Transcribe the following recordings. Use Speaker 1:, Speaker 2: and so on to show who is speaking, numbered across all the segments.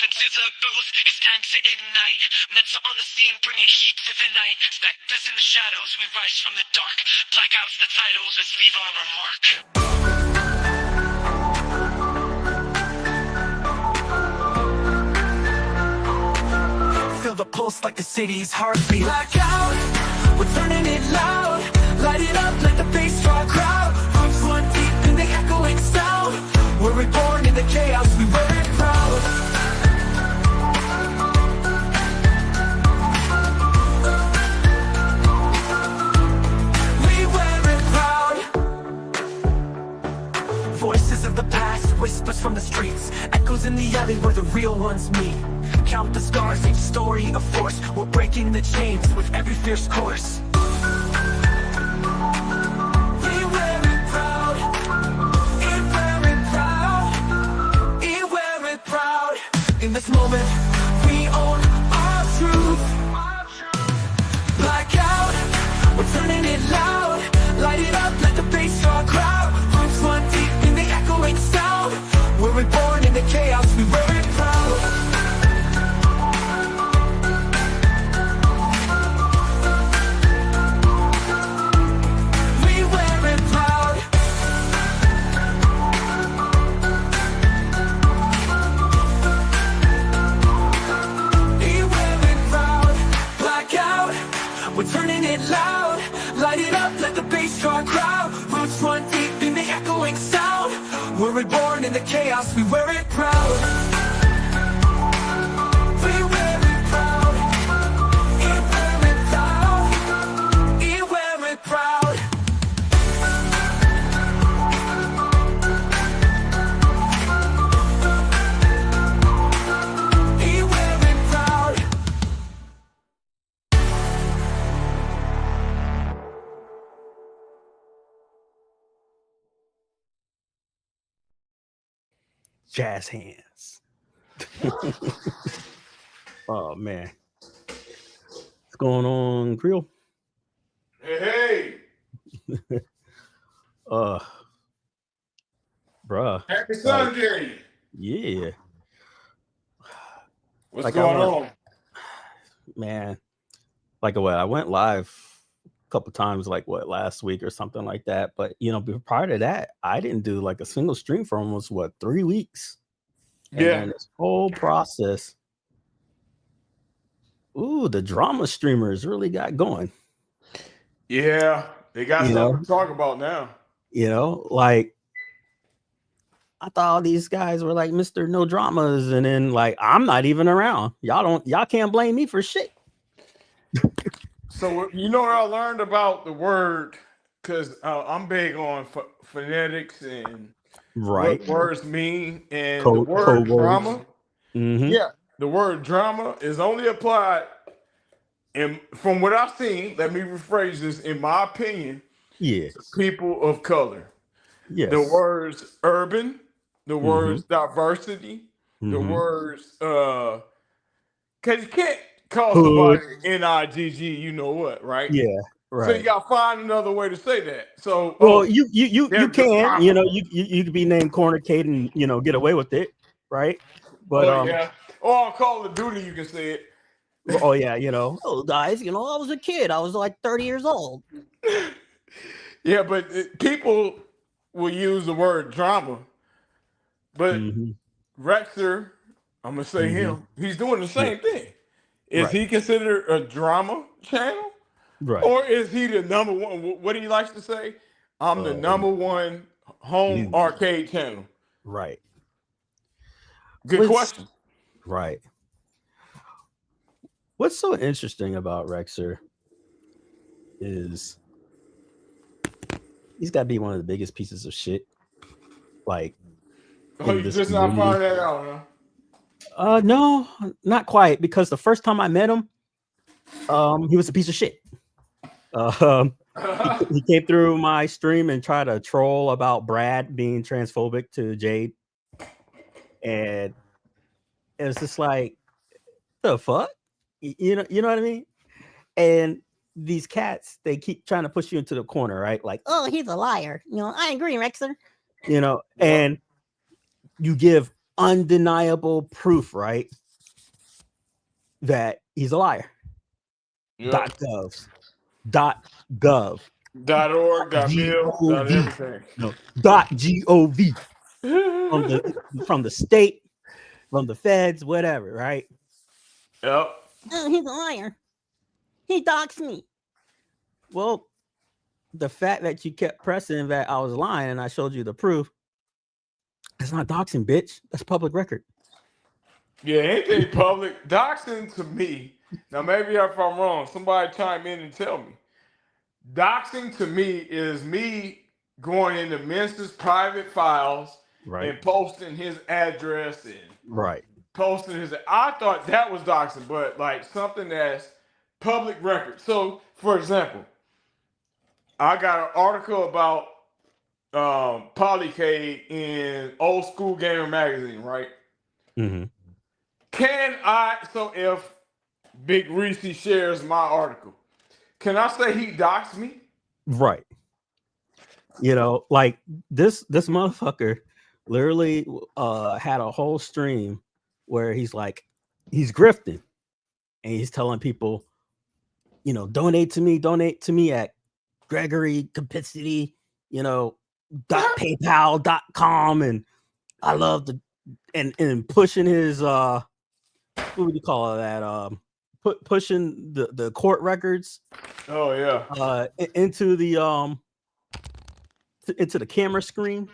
Speaker 1: into the booth, it's time to ignite. Mental on the scene, bringing heat to the night. Spectres in the shadows, we rise from the dark. Blackout's the titles, let's leave our mark.
Speaker 2: Feel the pulse like the city's heartbeat. Blackout, we're turning it loud. Light it up like the bass draw crowd. Roots one deep in the echoing sound. We're reborn in the chaos, we wear it proud. We wear it proud. Voices of the past, whispers from the streets. Echoes in the alley where the real ones meet. Count the scars, each story a force. We're breaking the chains with every fierce course. We wear it proud. We wear it proud. We wear it proud. In this moment, we own our truth. Blackout, we're turning it loud. Light it up like the bass draw crowd. Roots one deep in the echoing sound. We're reborn in the chaos, we wear it proud. We're turning it loud, light it up, let the bass draw crowd. Roots run deep in the echoing sound. We're reborn in the chaos, we wear it proud. We wear it proud. We wear it proud. We wear it proud. We wear it proud.
Speaker 3: Jazz hands. Oh man, what's going on, Creel?
Speaker 4: Hey,
Speaker 3: Bruh.
Speaker 4: happy Sunday.
Speaker 3: Yeah.
Speaker 4: What's
Speaker 3: Like,
Speaker 4: going on?
Speaker 3: Man, like what? I went live a couple times, like last week or something like that. But prior to that, I didn't do like a single stream for almost 3 weeks. And then this whole process. Ooh, the drama streamers really got going.
Speaker 4: Yeah, they got something to talk about now.
Speaker 3: Like I thought all these guys were like Mr. No Dramas, and then like I'm not even around. Y'all can't blame me for shit.
Speaker 4: So you know what I learned about the word, because I'm big on phonetics and what words mean, and the word drama. Yeah, the word drama is only applied, and from what I've seen, let me rephrase this, in my opinion, to people of color.
Speaker 3: Yes.
Speaker 4: The words urban, the words diversity, the words because you can't call somebody NIGG, you know what, right?
Speaker 3: Yeah, right.
Speaker 4: So you gotta find another way to say that. So
Speaker 3: you can, you could be named Corner Kate and get away with it, right? But
Speaker 4: or on Call of Duty you can say it.
Speaker 3: Oh yeah, oh guys, I was a kid. I was like 30 years old.
Speaker 4: Yeah, but people will use the word drama. But Rexer, I'm gonna say him, he's doing the same thing. Is he considered a drama channel?
Speaker 3: Right.
Speaker 4: Or is he the number one? What he likes to say? I'm the number one home arcade channel.
Speaker 3: Right.
Speaker 4: Good question.
Speaker 3: Right. What's so interesting about Rexer is he's got to be one of the biggest pieces of shit. Like,
Speaker 4: you just not find that out,
Speaker 3: huh? No, not quite. Because the first time I met him, he was a piece of shit. He came through my stream and tried to troll about Brad being transphobic to Jade, and it's just like, the fuck, you know what I mean? And these cats, they keep trying to push you into the corner, right? Like, oh, he's a liar. I agree, Rexer. And you give undeniable proof, right? That he's a liar.
Speaker 4: Yep.
Speaker 3: .gov.
Speaker 4: .org, .mil, .everything.
Speaker 3: No, .gov. from the state, from the feds, whatever, right?
Speaker 4: Yep.
Speaker 3: Oh, he's a liar. He doxed me. Well, the fact that you kept pressing that I was lying and I showed you the proof, that's not doxing, bitch. That's public record.
Speaker 4: Yeah, anything public. Doxing to me, now maybe if I'm wrong, somebody chime in and tell me. Doxing to me is me going into Mince's private files and posting his address and posting his. I thought that was doxing, but like something that's public record. So, for example, I got an article about Polycade in Old School Gamer magazine, right?
Speaker 3: Mm-hmm.
Speaker 4: So if Big Reese shares my article, can I say he doxed me?
Speaker 3: Right. You know, like this motherfucker literally had a whole stream where he's like, he's grifting and he's telling people, you know, donate to me at Gregory Capacity, you know, .paypal.com, and I love the and pushing his what would you call that? Pushing the court records.
Speaker 4: Oh yeah.
Speaker 3: Into the camera screen.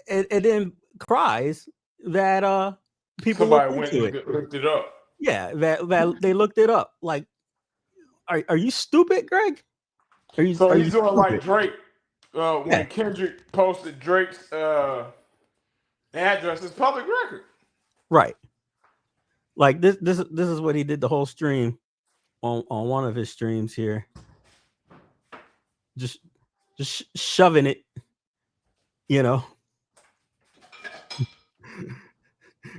Speaker 3: and then cries that people
Speaker 4: somebody went and looked it up.
Speaker 3: Yeah, that they looked it up. Like, are you stupid, Greg?
Speaker 4: He's doing stupid? Like Drake. When Kendrick posted Drake's address, it's public record.
Speaker 3: Right. Like this is what he did the whole stream on one of his streams here. Just shoving it, you know.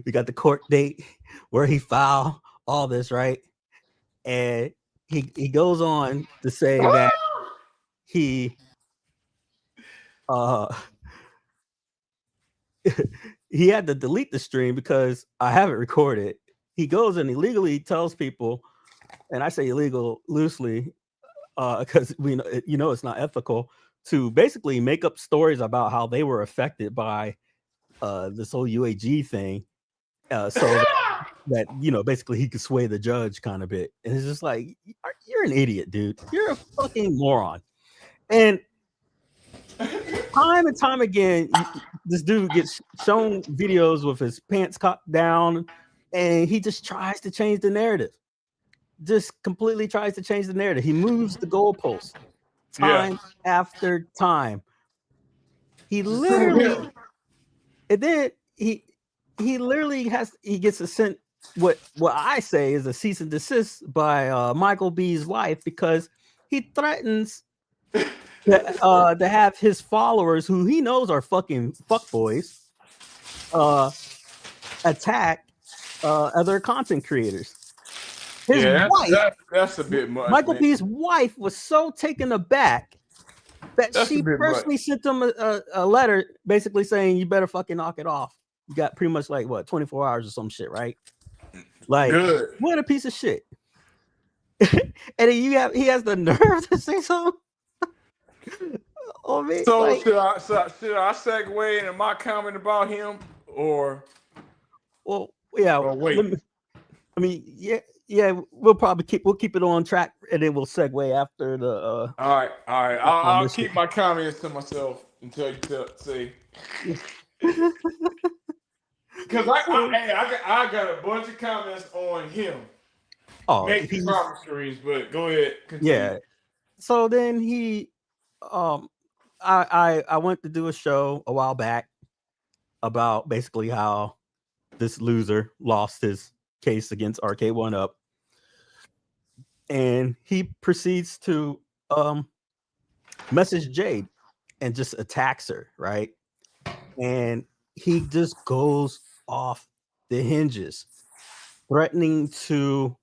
Speaker 3: We got the court date where he filed all this, right? And he goes on to say that he he had to delete the stream because I have it recorded. He goes and illegally tells people, and I say illegal loosely because we know, you know, it's not ethical to basically make up stories about how they were affected by this whole UAG thing, so that you know, basically he could sway the judge kind of bit. And it's just like, you're an idiot, dude. You're a fucking moron. And time and time again, this dude gets shown videos with his pants cocked down, and he just tries to change the narrative. Just completely tries to change the narrative. He moves the goalposts time after time. He literally, and then he literally gets a sent what I say is a cease and desist by Michael B's wife, because he threatens to have his followers, who he knows are fucking fuckboys, attack other content creators. His wife,
Speaker 4: that's a bit much.
Speaker 3: Michael B's wife was so taken aback that she personally sent him a letter basically saying, you better fucking knock it off. You got pretty much like 24 hours or some shit, right? Like, what a piece of shit. And he has the nerve to say something.
Speaker 4: So like, should I segue into my comment about him, or?
Speaker 3: Well, yeah.
Speaker 4: Or wait.
Speaker 3: We'll keep it on track, and then we'll segue after the.
Speaker 4: All right. I'll keep my comments to myself until you say. Because I got a bunch of comments on him.
Speaker 3: Oh,
Speaker 4: making promises, but go ahead. Continue.
Speaker 3: Yeah. So then he, I went to do a show a while back about basically how this loser lost his case against Arcade 1UP, and he proceeds to message Jade and just attacks her, right? And he just goes off the hinges, threatening to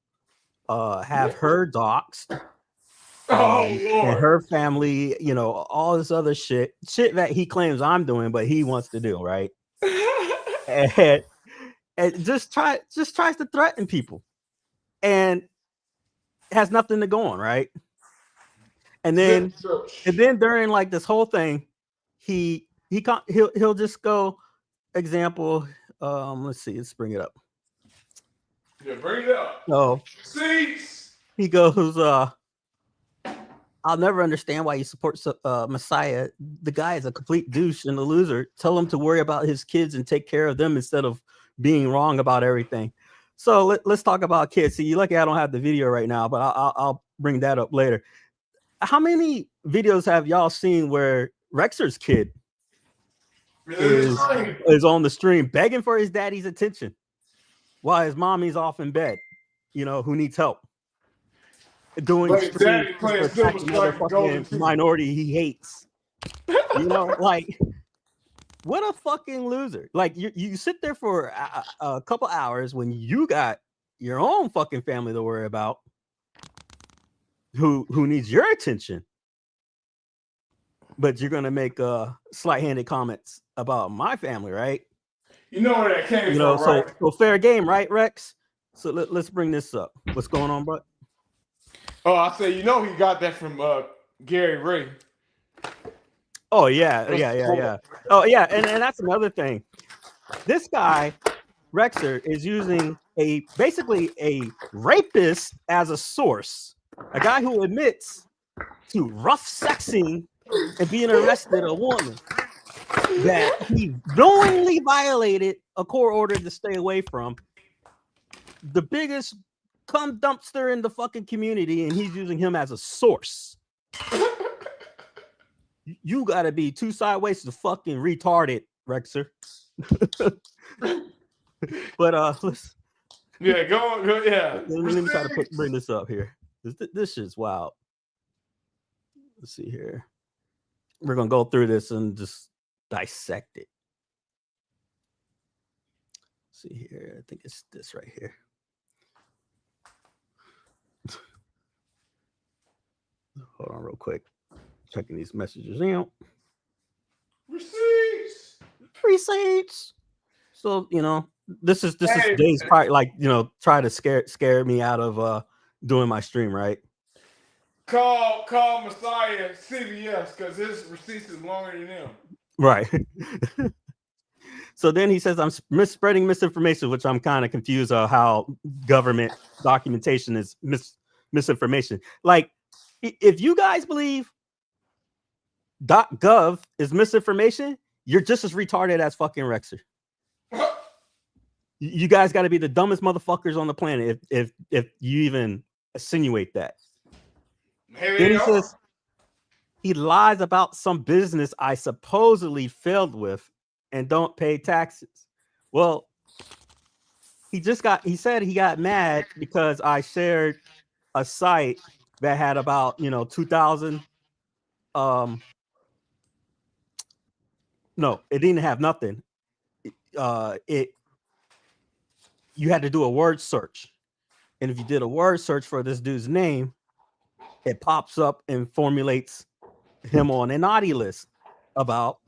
Speaker 3: have her doxxed, and her family, you know, all this other shit that he claims I'm doing, but he wants to do, right? and just tries to threaten people, and has nothing to go on, right? And then during like this whole thing, he'll just go, example, let's see, let's bring it up.
Speaker 4: Yeah, bring it up.
Speaker 3: Oh,
Speaker 4: seats.
Speaker 3: He goes, I'll never understand why you support Messiah. The guy is a complete douche and a loser. Tell him to worry about his kids and take care of them instead of being wrong about everything. So let's talk about kids. See, you're lucky I don't have the video right now, but I'll bring that up later. How many videos have y'all seen where Rexer's kid is on the stream begging for his daddy's attention while his mommy's off in bed, who needs help? Doing streams for minority he hates. Like, what a fucking loser. Like, you sit there for a couple hours when you got your own fucking family to worry about who needs your attention, but you're gonna make slight-handed comments about my family, right?
Speaker 4: You know where that came from, right?
Speaker 3: So fair game, right, Rex? So let's bring this up. What's going on, bro?
Speaker 4: Oh, I say, he got that from Gary Ray.
Speaker 3: Oh yeah. Oh yeah, and that's another thing. This guy, Rexer, is using basically a rapist as a source. A guy who admits to rough sexing and being arrested a woman that he knowingly violated a court order to stay away from. The biggest cum dumpster in the fucking community, and he's using him as a source. You gotta be too sideways to fucking retarded, Rexer. But let's
Speaker 4: go yeah.
Speaker 3: Let me try to bring this up here. This shit's wild. Let's see here. We're gonna go through this and just dissect it. Let's see here. I think it's this right here. Hold on real quick. Checking these messages out. Receipts. So, this is Dave's part, like, try to scare me out of doing my stream, right?
Speaker 4: Call Messiah CVS because his receipts is longer than him.
Speaker 3: Right. So then he says, I'm spreading misinformation, which I'm kind of confused on how government documentation is misinformation. Like, if you guys believe .gov is misinformation, you're just as retarded as fucking Rexer. You guys got to be the dumbest motherfuckers on the planet if you even insinuate that. Then he says he lies about some business I supposedly failed with and don't pay taxes. Well, he said he got mad because I shared a site that had about 2,000 no, it didn't have nothing. You had to do a word search, and if you did a word search for this dude's name, it pops up and formulates him on a naughty list about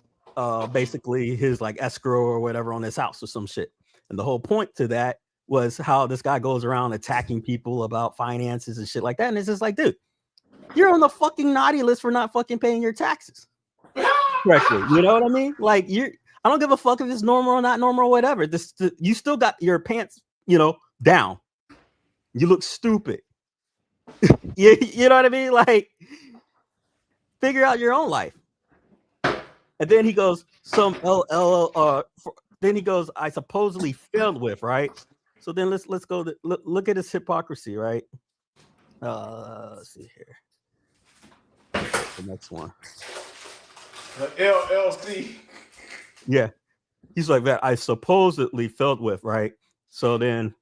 Speaker 3: basically his like escrow or whatever on his house or some shit. And the whole point to that was how this guy goes around attacking people about finances and shit like that. And it's just like, dude, you're on the fucking naughty list for not fucking paying your taxes correctly. You know what I mean? Like, I don't give a fuck if it's normal or not normal or whatever. You still got your pants, down. You look stupid. you know what I mean? Like, figure out your own life. And then he goes, then he goes, I supposedly failed with, right? So then let's go look at his hypocrisy, right? Let's see here. The next one.
Speaker 4: The LLC.
Speaker 3: Yeah. He's like that. I supposedly failed with, right? So then,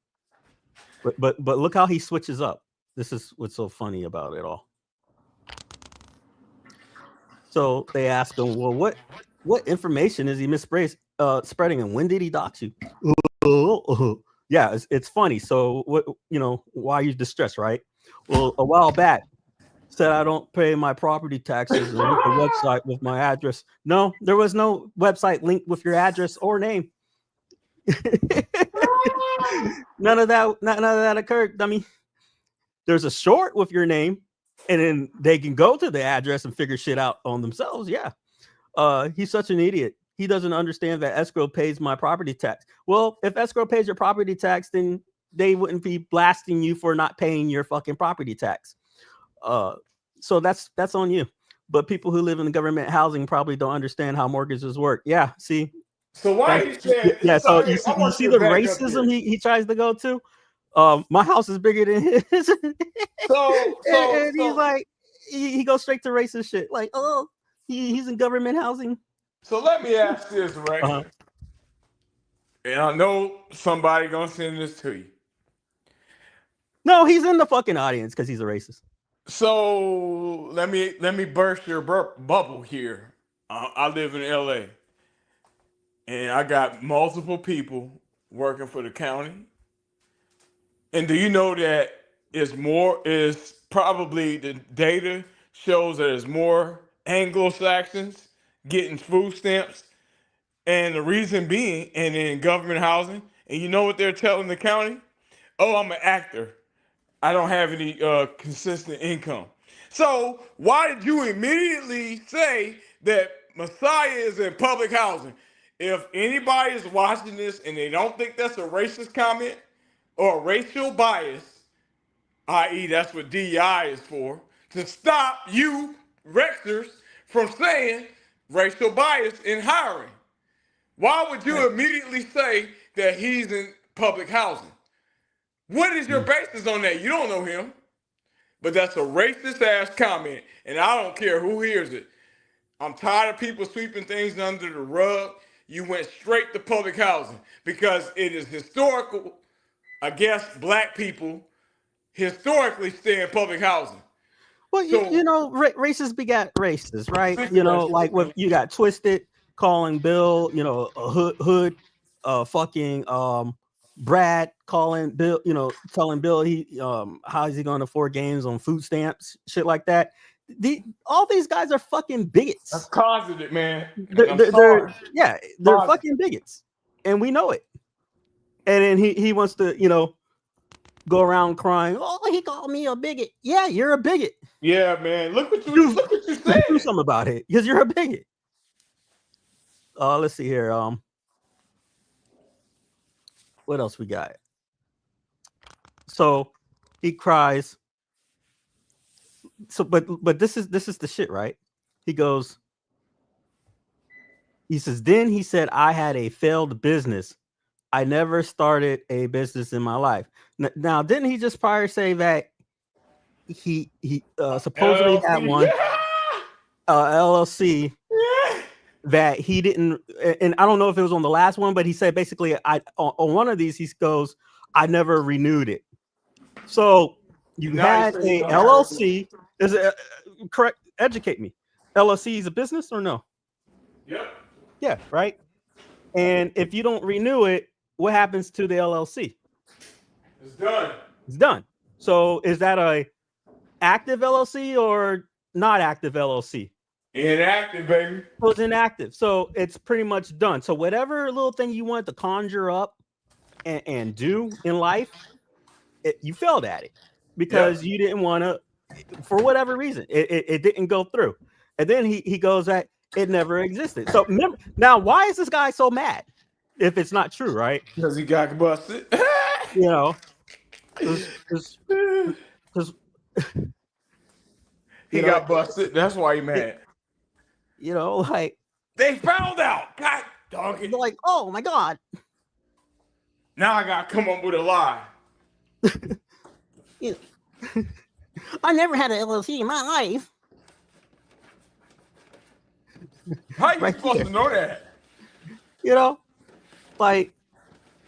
Speaker 3: but look how he switches up. This is what's so funny about it all. So they ask him, well, what information is he spreading, and when did he dox you? Yeah, it's funny. So what, why are you distressed, right? Well, a while back, said I don't pay my property taxes and link the website with my address. No, there was no website linked with your address or name. None of that occurred. I mean, there's a short with your name, and then they can go to the address and figure shit out on themselves. Yeah. He's such an idiot. He doesn't understand that escrow pays my property tax. Well, if escrow pays your property tax, then they wouldn't be blasting you for not paying your fucking property tax. So that's on you. But people who live in the government housing probably don't understand how mortgages work. Yeah, see.
Speaker 4: So why are you saying?
Speaker 3: Yeah, so you see the racism he tries to go to. My house is bigger than his. And he's like, he goes straight to racist shit. Like, oh, he's in government housing.
Speaker 4: So let me ask this, right? And I know somebody gonna send this to you.
Speaker 3: No, he's in the fucking audience because he's a racist.
Speaker 4: So let me burst your bubble here. I live in LA, and I got multiple people working for the county. And do you know that is probably the data shows that there's more Anglo-Saxons getting food stamps, and the reason being, and in government housing, and you know what they're telling the county? Oh, I'm an actor. I don't have any consistent income. So why did you immediately say that Messiah is in public housing? If anybody is watching this and they don't think that's a racist comment or a racial bias, i.e. that's what DEI is for, to stop you Rexers from saying racial bias in hiring. Why would you immediately say that he's in public housing? What is your basis on that? You don't know him. But that's a racist ass comment, and I don't care who hears it. I'm tired of people sweeping things under the rug. You went straight to public housing because it is historical. I guess black people historically stay in public housing.
Speaker 3: Well, so, you know, racists begat racists, right? You know, like what you got Twisted calling Bill, you know, a hood, fucking Brad calling Bill, you know, telling Bill he how is he going to afford games on food stamps, shit like that. All these guys are fucking bigots.
Speaker 4: That's closeted, man.
Speaker 3: They're fucking bigots, and we know it. And then he wants to, you know, go around crying. Oh, he called me a bigot. Yeah, you're a bigot.
Speaker 4: Yeah, man. Look what you said.
Speaker 3: Do something about it because you're a bigot. Let's see here. What else we got? So he cries. So, but this is the shit, right? He goes. He says, then he said, I had a failed business. I never started a business in my life. Now, didn't he just prior say that he supposedly had one LLC that he didn't, and I don't know if it was on the last one, but he said basically on one of these he goes, I never renewed it. So you had a LLC. Is it correct? Educate me. LLC is a business or no?
Speaker 4: Yep.
Speaker 3: Yeah, right. And if you don't renew it, what happens to the LLC?
Speaker 4: It's done.
Speaker 3: It's done. So is that a active LLC or not active LLC?
Speaker 4: Inactive, baby.
Speaker 3: So it's inactive. So it's pretty much done. So whatever little thing you wanted to conjure up and do in life, you failed at it because you didn't want to, for whatever reason, it didn't go through. And then he goes that it never existed. So remember, now why is this guy so mad if it's not true, right?
Speaker 4: Because he got busted.
Speaker 3: You know, because
Speaker 4: he got busted. That's why he mad.
Speaker 3: You know, like
Speaker 4: they found out. God dog it.
Speaker 3: Like, oh my God.
Speaker 4: Now I gotta come up with a lie.
Speaker 3: You know, I never had an LLC in my life.
Speaker 4: How are you supposed to know that?
Speaker 3: You know, like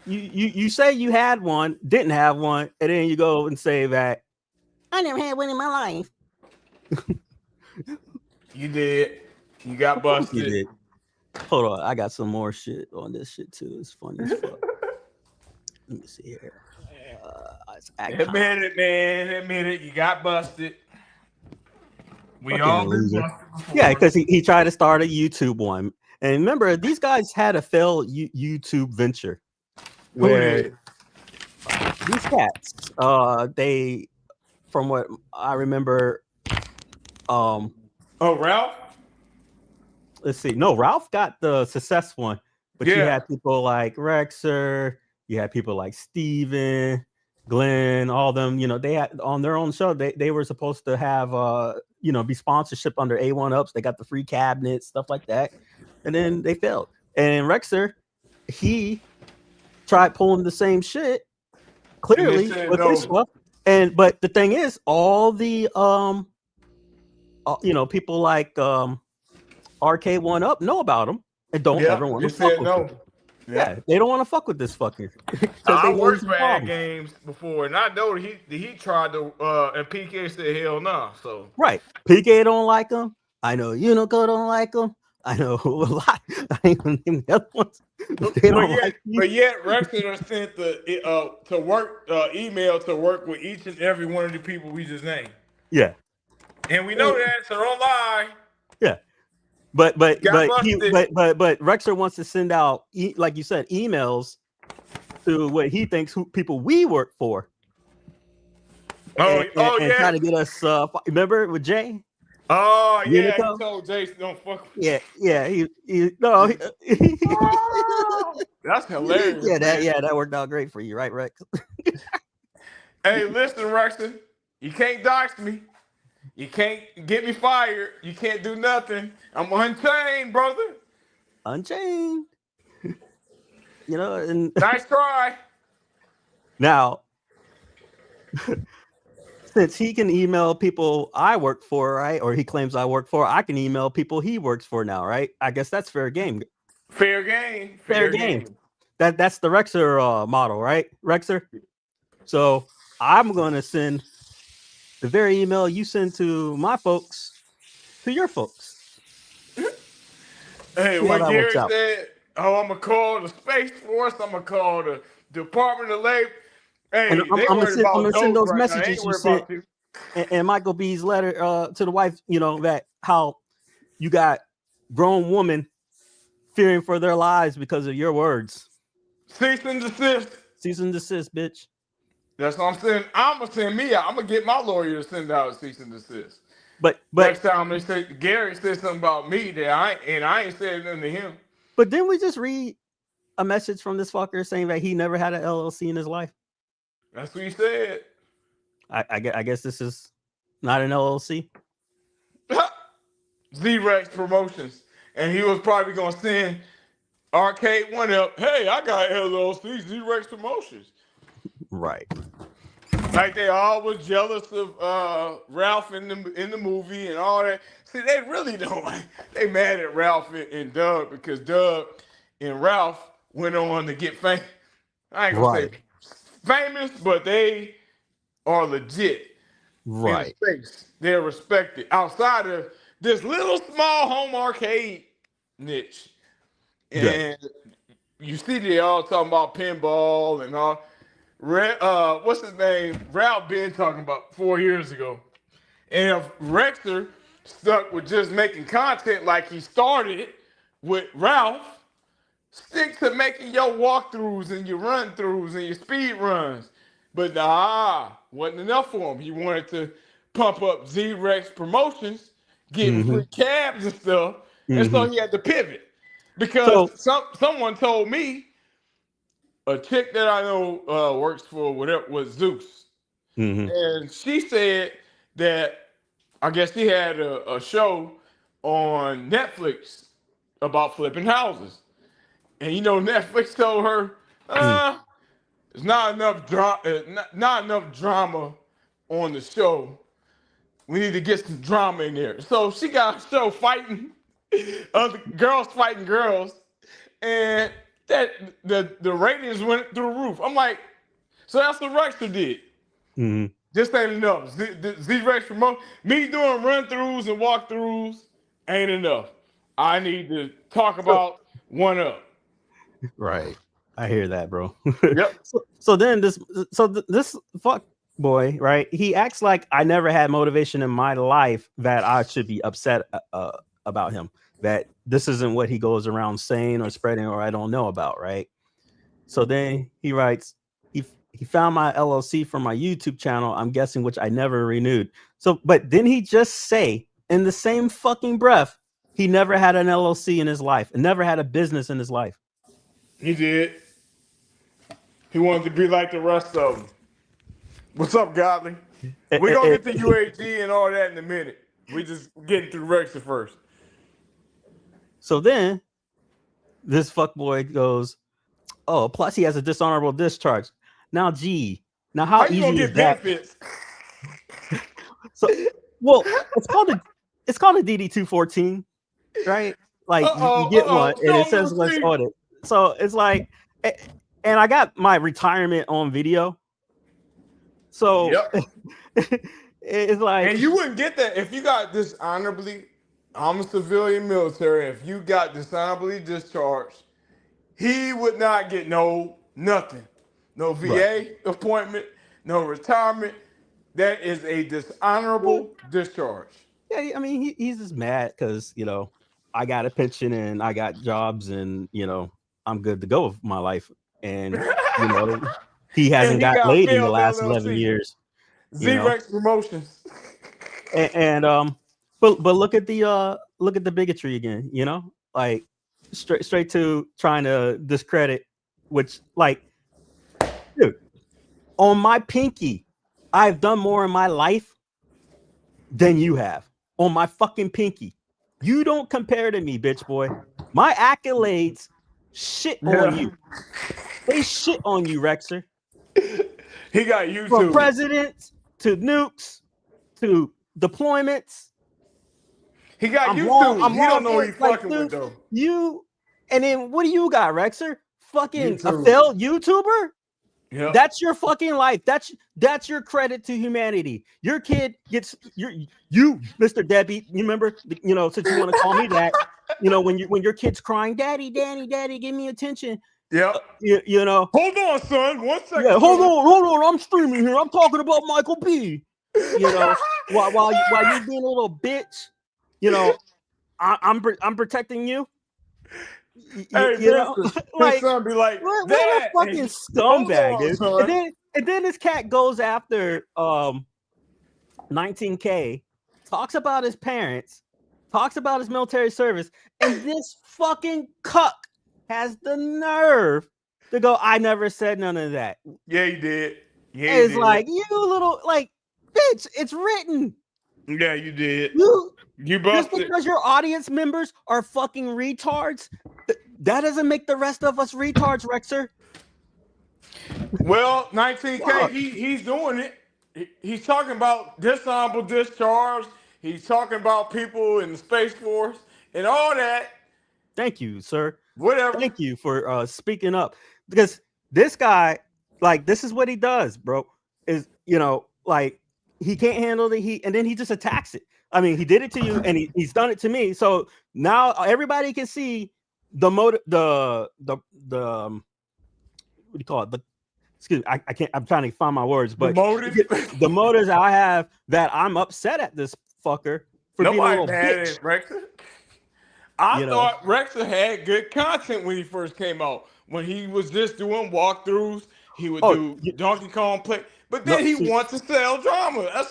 Speaker 3: you say you had one, didn't have one, and then you go and say that I never had one in my life.
Speaker 4: You did. You got busted.
Speaker 3: You did. Hold on, I got some more shit on this shit too. It's funny as fuck. Let me see here.
Speaker 4: Admit it, man. Admit it. You got busted. We all been busted before.
Speaker 3: Yeah, because he tried to start a YouTube one. And remember, these guys had a failed YouTube venture. where these cats, they, from what I remember,
Speaker 4: Ralph?
Speaker 3: Let's see. No, Ralph got the success one, but you had people like Rexer, you had people like Steven, Glenn, all them, they had on their own show, they were supposed to have be sponsorship under A1 Ups. They got the free cabinets, stuff like that. And then they failed. And Rexer, he tried pulling the same shit clearly with this stuff. But the thing is, all the people like RK1 Up know about him and don't ever want to fuck with him. Yeah, they don't want to fuck with this fucker.
Speaker 4: I worked for Ad Games before, and I know he tried to, and PK said hell no. So
Speaker 3: right, PK don't like him. I know Unico don't like him. I know a lot. I ain't gonna name the other ones.
Speaker 4: But yet Rexer sent the email to work with each and every one of the people we just named.
Speaker 3: Yeah,
Speaker 4: and we know that, so don't lie.
Speaker 3: Yeah. But Rexer wants to send out, like you said, emails to what he thinks people we work for. And try to get us. Remember with Jay?
Speaker 4: Oh yeah, he told Jason don't fuck with
Speaker 3: Yeah.
Speaker 4: That's hilarious.
Speaker 3: That worked out great for you, right, Rex?
Speaker 4: Hey, listen, Rexer, you can't dox me. You can't get me fired. You can't do nothing. I'm unchained, brother.
Speaker 3: Unchained. And
Speaker 4: nice try.
Speaker 3: Now, since he can email people I work for, right? Or he claims I work for, I can email people he works for now, right? I guess that's fair game.
Speaker 4: Fair game.
Speaker 3: That's the Rexer model, right? Rexer. So I'm gonna send the very email you send to my folks to your folks.
Speaker 4: Hey, when Gary said, I'm gonna call the Space Force, I'm gonna call the Department of Labor. Hey,
Speaker 3: and I'm gonna send those messages you sent, and Michael B's letter to the wife. That how you got grown women fearing for their lives because of your words.
Speaker 4: Cease and desist.
Speaker 3: Cease and desist, bitch.
Speaker 4: That's what I'm saying. I'm gonna send me out. I'm gonna get my lawyer to send out a cease and desist.
Speaker 3: But
Speaker 4: next time they say Gary said something about me that I ain't said nothing to him.
Speaker 3: But didn't we just read a message from this fucker saying that he never had an LLC in his life?
Speaker 4: That's what he said.
Speaker 3: I guess this is not an LLC.
Speaker 4: TheRexer Promotions, and he was probably gonna send Arcade1 Up. Hey, I got LLC, TheRexer Promotions.
Speaker 3: Right.
Speaker 4: Like they all was jealous of Ralph in the movie and all that. See, they really don't. They mad at Ralph and Doug because Doug and Ralph went on to get famous. I ain't gonna say famous, but they are legit.
Speaker 3: Right.
Speaker 4: In space. They're respected outside of this little small home arcade niche. And you see they all talking about pinball and all. What's his name? Ralph been talking about 4 years ago. And if Rexer stuck with just making content like he started with Ralph, stick to making your walkthroughs and your run-throughs and your speed runs. But wasn't enough for him. He wanted to pump up TheRexer Promotions, getting free cabs and stuff. And so he had to pivot. Because someone told me, a chick that I know works for whatever was Zeus. And she said that I guess she had a show on Netflix about flipping houses. And Netflix told her, there's not enough drama on the show. We need to get some drama in there. So she got a show fighting other girls fighting girls, and that the ratings went through the roof. I'm like, so that's what Rexer did. This ain't enough. TheRexer Promotion, me doing run-throughs and walkthroughs ain't enough. I need to talk about one up.
Speaker 3: Right. I hear that, bro.
Speaker 4: Yep.
Speaker 3: So then this fuck boy, right? He acts like I never had motivation in my life that I should be upset about him. That this isn't what he goes around saying or spreading or I don't know about, right? So then he writes, he found my LLC from my YouTube channel, I'm guessing, which I never renewed. So, but didn't he just say in the same fucking breath, he never had an LLC in his life and never had a business in his life?
Speaker 4: He did. He wanted to be like the rest of them. What's up, Godly? We're going to get to UAG and all that in a minute. We just getting through Rexer first.
Speaker 3: So then this fuckboy goes, oh, plus he has a dishonorable discharge. Now, gee, now how
Speaker 4: you
Speaker 3: easy
Speaker 4: gonna
Speaker 3: is
Speaker 4: get
Speaker 3: that?
Speaker 4: benefits?
Speaker 3: So, well, it's called a DD 214, right? Like you get one, and it says let's audit. So it's like, and I got my retirement on video. So it's like,
Speaker 4: and you wouldn't get that if you got dishonorably. I'm a civilian military. If you got dishonorably discharged, he would not get nothing. No VA appointment, no retirement. That is a dishonorable discharge.
Speaker 3: Yeah, I mean, he's just mad because, you know, I got a pension and I got jobs and, you know, I'm good to go with my life. And, you know, he hasn't got laid in the last 11 years.
Speaker 4: TheRexer promotions.
Speaker 3: But look at the bigotry again, you know, like straight to trying to discredit, which, like, dude, on my pinky, I've done more in my life than you have. On my fucking pinky. You don't compare to me, bitch boy. My accolades shit on you. They shit on you, Rexer.
Speaker 4: He got YouTube.
Speaker 3: From presidents to nukes to deployments.
Speaker 4: He got YouTube. He don't know what he's fucking with, though.
Speaker 3: And then what do you got, Rexer? Fucking a failed YouTuber? Yep. That's your fucking life. That's your credit to humanity. Your kid gets you, Mr. Debbie. You remember, you know, since you want to call me that, you know, when your kid's crying, Daddy, give me attention.
Speaker 4: Yeah.
Speaker 3: You know.
Speaker 4: Hold on, son. 1 second.
Speaker 3: Yeah, hold on. I'm streaming here. I'm talking about Michael B. You know, while you're being a little bitch, you know, I'm protecting you.
Speaker 4: Hey,
Speaker 3: you know,
Speaker 4: like, son be like,
Speaker 3: what a fucking scumbag, and then this cat goes after 19K, talks about his parents, talks about his military service, and this fucking cuck has the nerve to go, I never said none of that.
Speaker 4: Yeah, you did. Yeah,
Speaker 3: it's like, you little, like, bitch, it's written.
Speaker 4: Yeah, you did. You busted.
Speaker 3: Just because your audience members are fucking retards, that doesn't make the rest of us retards, Rexer.
Speaker 4: Well, 19K, he's doing it. He's talking about dishonorable discharge. He's talking about people in the Space Force and all that.
Speaker 3: Thank you, sir.
Speaker 4: Whatever.
Speaker 3: Thank you for speaking up, because this guy, like, this is what he does, bro. Is, you know, like, he can't handle the heat, and then he just attacks it. I mean, he did it to you, and he's done it to me. So now everybody can see the motive, the what do you call it? Excuse me, I can't. I'm trying to find my words, but the motives I have, that I'm upset at this fucker for being a little bitch.
Speaker 4: Rexer. I thought Rexer had good content when he first came out. When he was just doing walkthroughs, he would do Donkey Kong play, but then he wants to sell drama.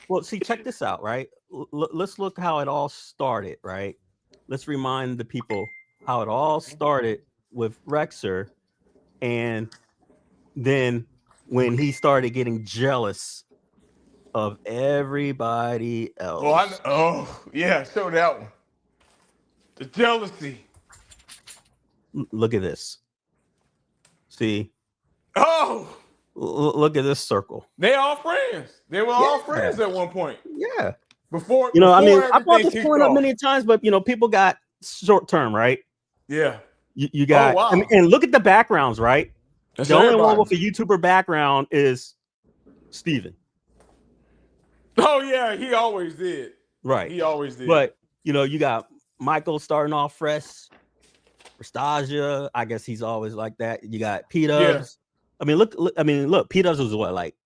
Speaker 3: Well, see, check this out, right? Let's look how it all started, right? Let's remind the people how it all started with Rexer, and then when he started getting jealous of everybody else.
Speaker 4: Yeah, show that one. The jealousy.
Speaker 3: Look at this. See?
Speaker 4: Look
Speaker 3: at this circle.
Speaker 4: They all friends. They were all friends at one point.
Speaker 3: Yeah.
Speaker 4: Before,
Speaker 3: you know, I mean, I brought this point up many times, but, you know, people got short term, right?
Speaker 4: Yeah.
Speaker 3: You got, and look at the backgrounds, right?
Speaker 4: That's
Speaker 3: the only one with a YouTuber background is Steven.
Speaker 4: Oh, yeah. He always did.
Speaker 3: Right.
Speaker 4: He always did.
Speaker 3: But, you know, you got Michael starting off fresh. Rastasia, I guess he's always like that. You got P-Dubs. Yeah. I mean, look, P-Dubs was what, like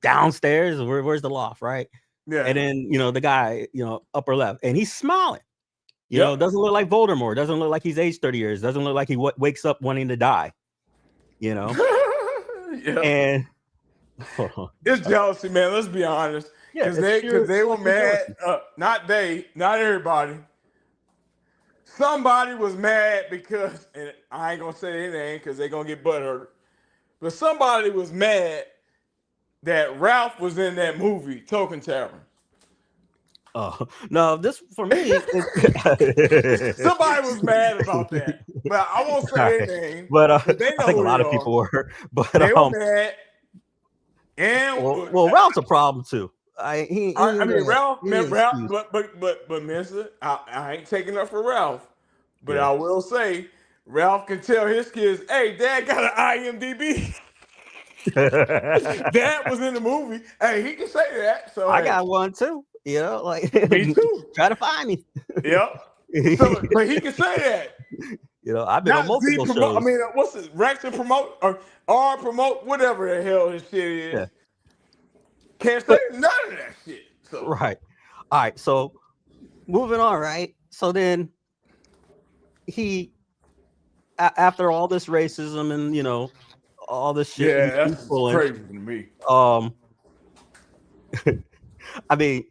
Speaker 3: downstairs? Where's the loft, right?
Speaker 4: Yeah.
Speaker 3: And then, you know, the guy, you know, upper left, and he's smiling. You know, doesn't look like Voldemort. Doesn't look like he's aged 30 years. Doesn't look like he wakes up wanting to die. you know.
Speaker 4: Yeah.
Speaker 3: And
Speaker 4: it's jealousy, man. Let's be honest. Because they were mad. Not everybody. Somebody was mad because, and I ain't gonna say anything because they're gonna get butthurt. But somebody was mad that Ralph was in that movie, Token Tavern.
Speaker 3: No, this for me.
Speaker 4: Somebody was mad about that, but I won't say anything.
Speaker 3: But
Speaker 4: they know
Speaker 3: I think a lot of people were. But
Speaker 4: they were mad. And
Speaker 3: Ralph's a problem too. I mean,
Speaker 4: Ralph, but Mister, I ain't taking up for Ralph, but I will say Ralph can tell his kids, "Hey, Dad got an IMDb." Dad was in the movie. Hey, he can say that. So
Speaker 3: I got one too. You know, like
Speaker 4: me too.
Speaker 3: Try to find me.
Speaker 4: Yep. So, but he can say that.
Speaker 3: You know, I've been on multiple shows.
Speaker 4: I mean, what's it? Rexer promote or R promote, whatever the hell his shit is. Yeah. Can't say none of that shit. So.
Speaker 3: Right. All right. So moving on. Right. So then he, after all this racism and all this shit.
Speaker 4: Yeah, that's crazy to me.
Speaker 3: I mean,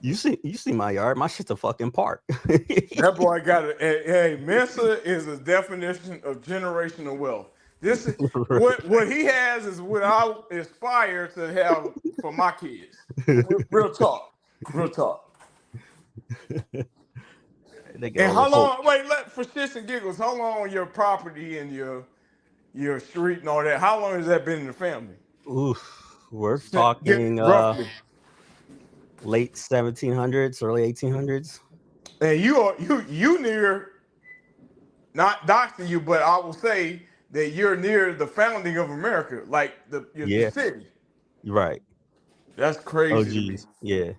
Speaker 3: you see my yard. My shit's a fucking park.
Speaker 4: That boy got it. Hey, Mensa is a definition of generational wealth. This is what he has is what I aspire to have for my kids. Real talk. And how long? Wait, for shits and giggles, how long your property and your street and all that? How long has that been in the family?
Speaker 3: Oof, we're talking
Speaker 4: roughly
Speaker 3: late 1700s, early 1800s.
Speaker 4: And you near, not doxing you, but I will say that you're near the founding of America, like the city.
Speaker 3: Right.
Speaker 4: That's crazy.
Speaker 3: Oh geez. Yeah.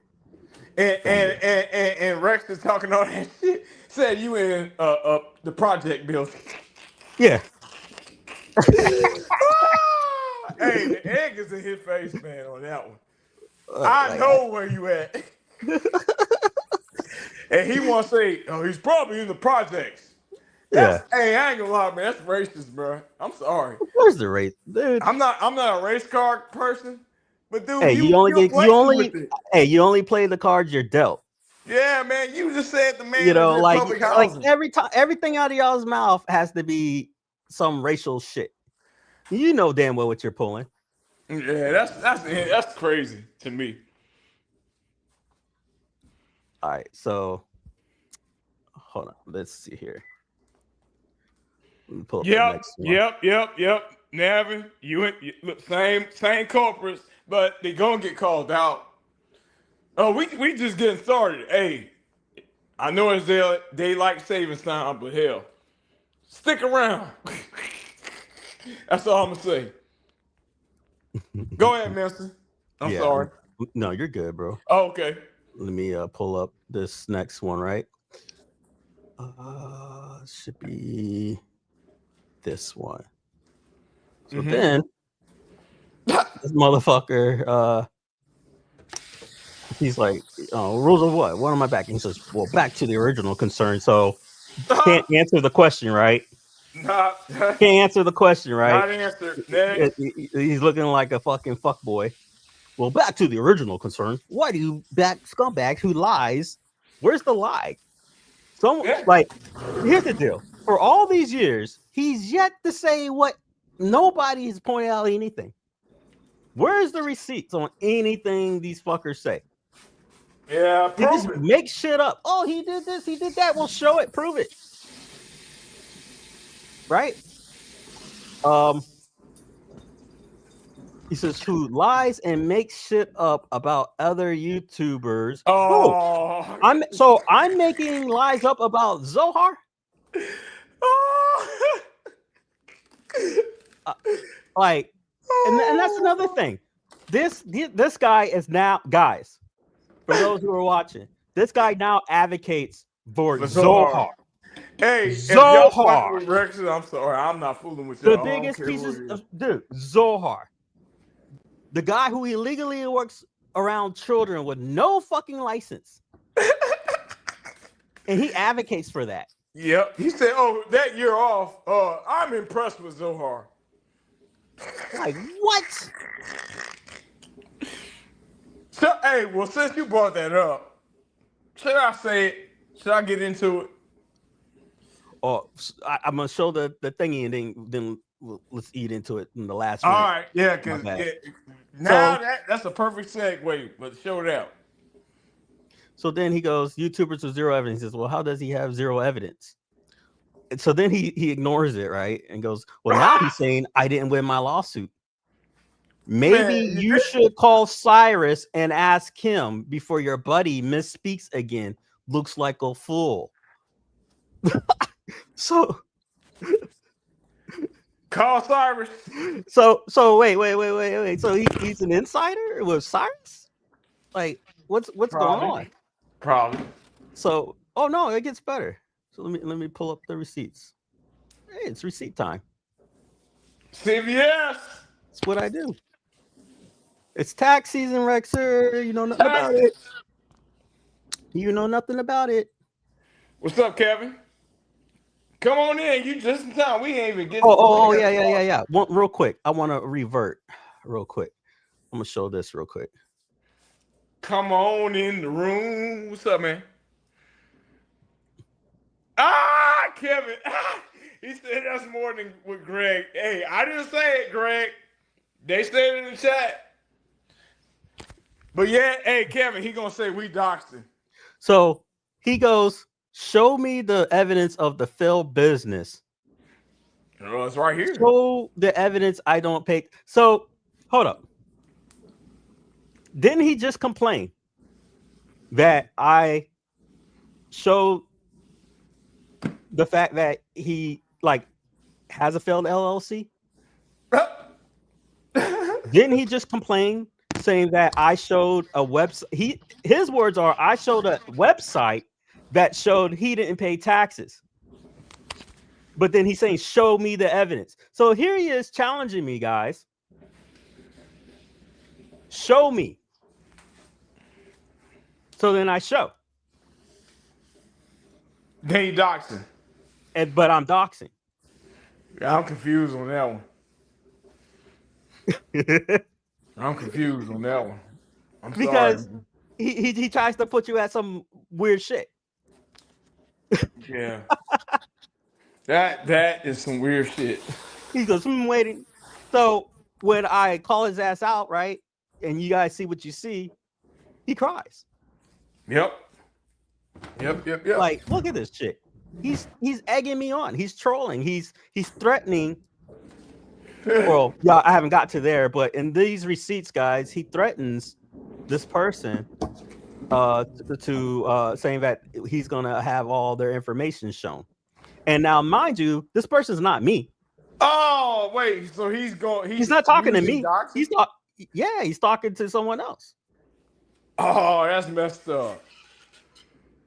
Speaker 4: And Rex is talking all that shit. Said you in the project building.
Speaker 3: Yeah.
Speaker 4: Hey, the egg is in his face, man, on that one. I know where you at. And he wants to say, oh, he's probably in the projects. Hey, I ain't gonna lie, man. That's racist, bro. I'm sorry.
Speaker 3: Where's the race, dude?
Speaker 4: I'm not a race card person, but dude,
Speaker 3: hey, you only play the cards you're dealt.
Speaker 4: Yeah, man. You just said the man.
Speaker 3: Like everything out of y'all's mouth has to be some racial shit. You know damn well what you're pulling.
Speaker 4: Yeah, that's crazy to me.
Speaker 3: All right, so hold on. Let's see here. Let me pull up the next one.
Speaker 4: Yep. Navin, you look same culprits, but they gonna get called out. Oh, we just getting started. Hey, I know it's daylight savings time, but hell, stick around. That's all I'm gonna say. Go ahead, Mister. I'm sorry.
Speaker 3: No, you're good, bro.
Speaker 4: Oh, okay.
Speaker 3: Let me pull up this next one, right? Should be this one. So then this motherfucker, he's like, rules of what? What am I back? And he says, well, back to the original concern. So can't answer the question, right? Can't answer the question, right?
Speaker 4: Not answered.
Speaker 3: He's looking like a fucking fuckboy. Well, back to the original concern. Why do you back scumbags who lies? Where's the lie? Like, here's the deal. For all these years, he's yet to say what nobody has pointed out anything. Where's the receipts on anything these fuckers say?
Speaker 4: Yeah,
Speaker 3: they just make shit up. Oh, he did this, he did that. Well, show it, prove it. Right? He says who lies and makes shit up about other YouTubers.
Speaker 4: Oh,
Speaker 3: I'm making lies up about Zohar. And that's another thing. This guy is now, guys, for those who are watching, this guy now advocates for Zohar.
Speaker 4: Hey,
Speaker 3: Zohar.
Speaker 4: I'm sorry, I'm not fooling with you.
Speaker 3: The biggest pieces of Zohar. The guy who illegally works around children with no fucking license. And he advocates for that.
Speaker 4: Yep. He said, oh, that year off, I'm impressed with Zohar.
Speaker 3: Like, what?
Speaker 4: So, hey, well, since you brought that up, should I say it? Should I get into it?
Speaker 3: Oh, I'm gonna show the thingy, and then let's eat into it in the last.
Speaker 4: All right, yeah, because now that's a perfect segue. But show it out.
Speaker 3: So then he goes, YouTubers with zero evidence. He says, well, how does he have zero evidence? And so then he ignores it, right? And goes, well, now he's saying I didn't win my lawsuit. Maybe you should call Cyrus and ask him before your buddy misspeaks again. Looks like a fool. So
Speaker 4: call Cyrus.
Speaker 3: So wait. So he's an insider with Cyrus? Like, what's going on?
Speaker 4: Probably.
Speaker 3: So, oh no, it gets better. So let me pull up the receipts. Hey, it's receipt time.
Speaker 4: CVS.
Speaker 3: That's what I do. It's tax season, Rexer. You know nothing about it. You know nothing about it.
Speaker 4: What's up, Kevin? Come on in. You just in time. We ain't even getting.
Speaker 3: Oh, yeah. Real quick. I want to revert real quick. I'm gonna show this real quick.
Speaker 4: Come on in the room. What's up, man? Ah, Kevin. He said that's more than with Greg. Hey, I didn't say it, Greg. They said it in the chat. But yeah, hey, Kevin, he gonna say we doxed him.
Speaker 3: So he goes, show me the evidence of the failed business.
Speaker 4: Oh, it's right here.
Speaker 3: Show the evidence I don't pay. So hold up. Didn't he just complain that I showed the fact that he like has a failed LLC? Didn't he just complain saying that I showed a website? His words are, I showed a website that showed he didn't pay taxes. But then he's saying, show me the evidence. So here he is challenging me, guys. Show me. So then I show.
Speaker 4: Then you doxing.
Speaker 3: But I'm doxing.
Speaker 4: Yeah, I'm confused on that one. I'm confused on that one. I'm
Speaker 3: because
Speaker 4: sorry.
Speaker 3: He tries to put you at some weird shit.
Speaker 4: Yeah. That is some weird shit.
Speaker 3: He goes, waiting. So when I call his ass out, right, and you guys see what you see, he cries.
Speaker 4: Yep.
Speaker 3: Like, look at this shit. He's egging me on. He's trolling. He's threatening. Well, yeah, I haven't got to there, but in these receipts, guys, he threatens this person to saying that he's gonna have all their information shown. And now, mind you, this person's not me.
Speaker 4: Oh, wait. So he's
Speaker 3: not talking to me. Doxing? He's talking to someone else.
Speaker 4: Oh, that's messed up.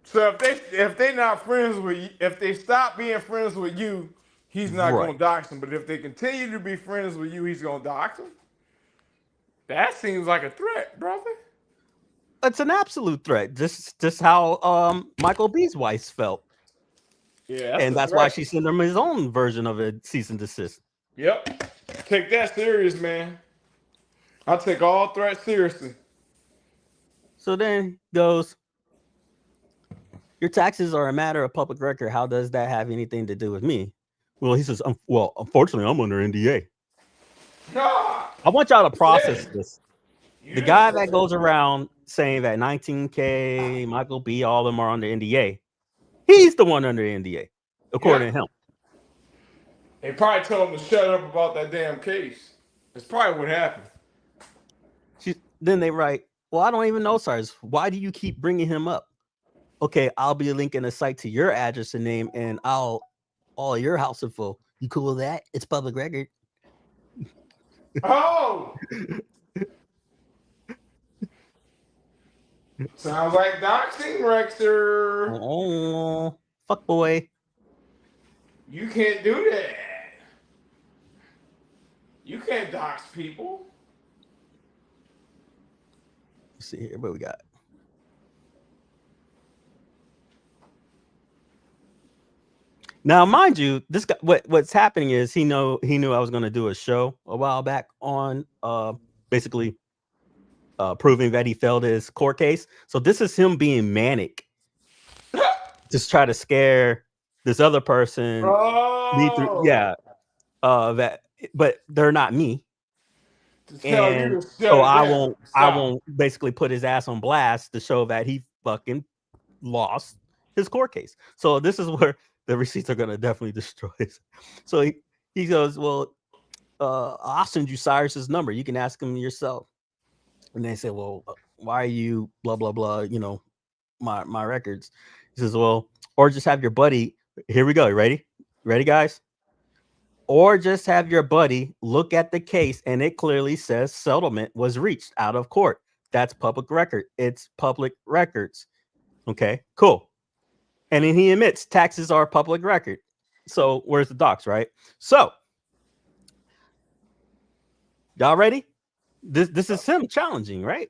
Speaker 4: So if they not friends with you, if they stop being friends with you, he's not gonna dox them. But if they continue to be friends with you, he's gonna dox them. That seems like a threat, brother.
Speaker 3: It's an absolute threat. Just how Michael B's wife felt.
Speaker 4: Yeah,
Speaker 3: and that's why she sent him his own version of a cease and desist.
Speaker 4: Yep. Take that serious, man. I take all threats seriously.
Speaker 3: So then goes, your taxes are a matter of public record. How does that have anything to do with me? Well, he says, well, unfortunately, I'm under NDA. I want y'all to process this. The guy that goes around saying that 19K, Michael B, all of them are under NDA. He's the one under NDA, according to him.
Speaker 4: They probably told him to shut up about that damn case. That's probably what happened.
Speaker 3: Then they write, well, I don't even know, Cyrus. Why do you keep bringing him up? Okay, I'll be linking a site to your address and name, and all your house info. You cool with that? It's public record.
Speaker 4: Oh! Sounds like doxing, Rexer.
Speaker 3: Oh, fuck boy.
Speaker 4: You can't do that. You can't dox people.
Speaker 3: Let's see here what we got. Now, mind you, this guy, what's happening is he knew I was going to do a show a while back on basically proving that he failed his court case. So this is him being manic, just try to scare this other person. That, but they're not me. And so I won't basically put his ass on blast to show that he fucking lost his court case. So this is where the receipts are going to definitely destroy it. So he goes, well, I'll send you Cyrus's number. You can ask him yourself. And they say, well, why are you blah, blah, blah, my records? He says, well, or just have your buddy. Here we go. Ready, guys? Or just have your buddy look at the case and it clearly says settlement was reached out of court. That's public record. It's public records. Okay, cool. And then he admits taxes are public record. So where's the docs, right? So y'all ready? This is him challenging, right?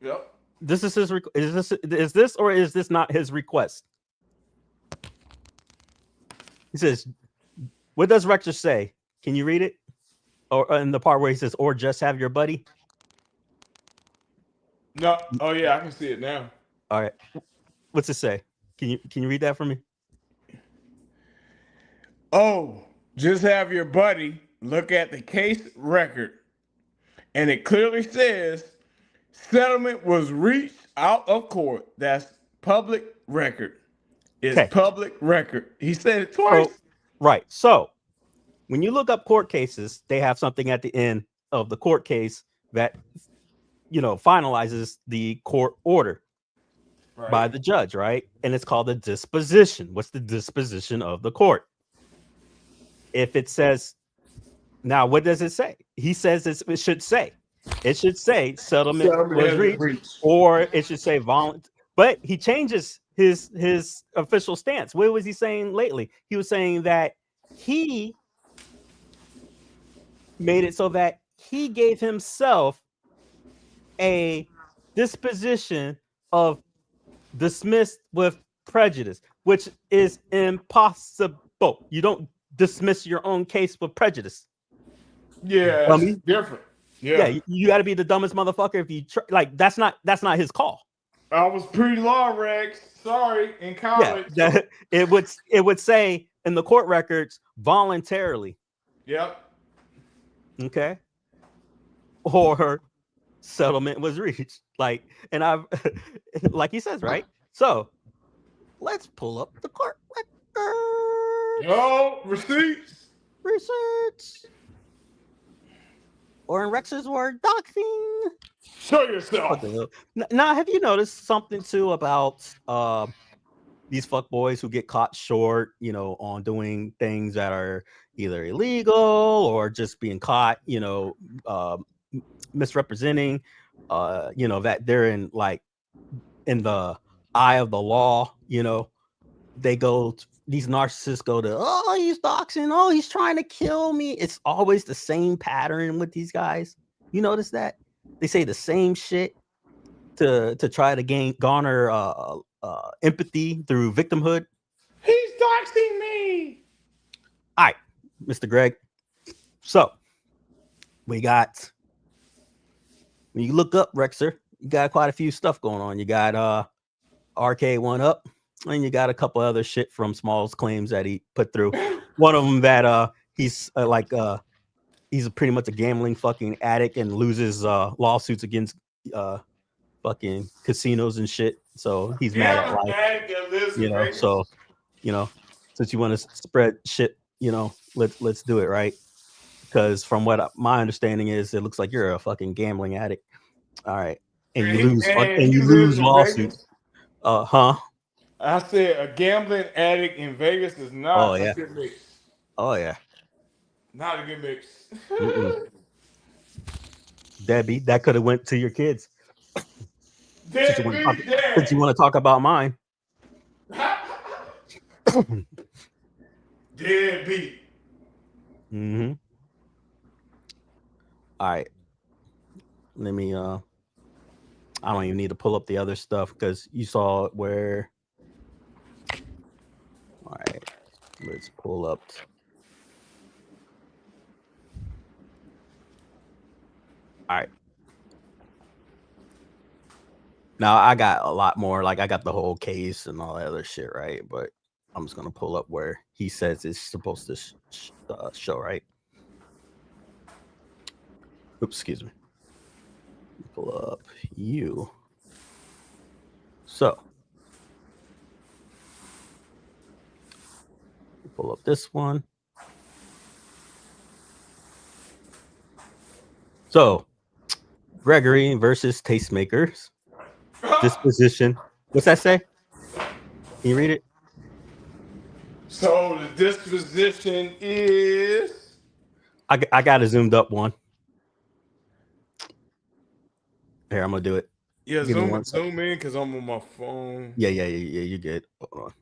Speaker 4: Yep.
Speaker 3: This is his is this or is this not his request? He says, what does Rexer say? Can you read it? Or in the part where he says, or just have your buddy?
Speaker 4: No. Oh yeah, I can see it now.
Speaker 3: All right. What's it say? Can you read that for me?
Speaker 4: Oh, just have your buddy look at the case record. And it clearly says settlement was reached out of court. That's public record. It's public record. He said it twice.
Speaker 3: Right. So when you look up court cases, they have something at the end of the court case that, finalizes the court order by the judge, right? And it's called the disposition. What's the disposition of the court? If it says, now what does it say? He says it should say settlement was reached, or it should say voluntary. But he changes his official stance. What was he saying lately? He was saying that he made it so that he gave himself a disposition of dismissed with prejudice, which is impossible. You don't dismiss your own case with prejudice.
Speaker 4: Yeah, it's different.
Speaker 3: Yeah, you got to be the dumbest motherfucker if you that's not his call.
Speaker 4: I was pre-law, Rex. Sorry, in college.
Speaker 3: Yeah, it would say in the court records voluntarily.
Speaker 4: Yep.
Speaker 3: Okay. Or settlement was reached. And I've like he says, right? So let's pull up the court record.
Speaker 4: Yo, receipts.
Speaker 3: Or in Rex's word, doxing.
Speaker 4: Show yourself.
Speaker 3: Now, have you noticed something too about these fuckboys who get caught short, on doing things that are either illegal or just being caught, misrepresenting, that they're in the eye of the law, they go, these narcissists go to, oh, he's doxing, oh, he's trying to kill me. It's always the same pattern with these guys. You notice that? They say the same shit to try to garner empathy through victimhood.
Speaker 4: He's doxing me.
Speaker 3: All right, Mr. Greg. So when you look up Rexer, you got quite a few stuff going on. You got Arcade One Up, and you got a couple other shit from Small's claims that he put through. One of them that he's he's pretty much a gambling fucking addict and loses lawsuits against fucking casinos and shit. So he's mad at life. So since you want to spread shit, let's do it, right? Because from what my understanding is, it looks like you're a fucking gambling addict. All right, and you lose lawsuits.
Speaker 4: I said a gambling addict in Vegas is not a good mix.
Speaker 3: Oh yeah,
Speaker 4: not a good mix.
Speaker 3: Debbie, that could have went to your kids. Since you want to talk about mine.
Speaker 4: Deadbeat.
Speaker 3: Mm-hmm. All right. Let me I don't even need to pull up the other stuff because you saw where. All right. Let's pull up. All right. Now I got a lot more. Like I got the whole case and all that other shit, right? But I'm just gonna pull up where he says it's supposed to show, right? Oops, excuse me. Pull up you. So pull up this one. So Gregory versus Tastemakers. Disposition. What's that say? Can you read it?
Speaker 4: So the disposition is.
Speaker 3: I got a zoomed up one. Here, I'm gonna do it.
Speaker 4: Yeah, zoom in because I'm on my phone.
Speaker 3: Yeah. You're good. Hold on.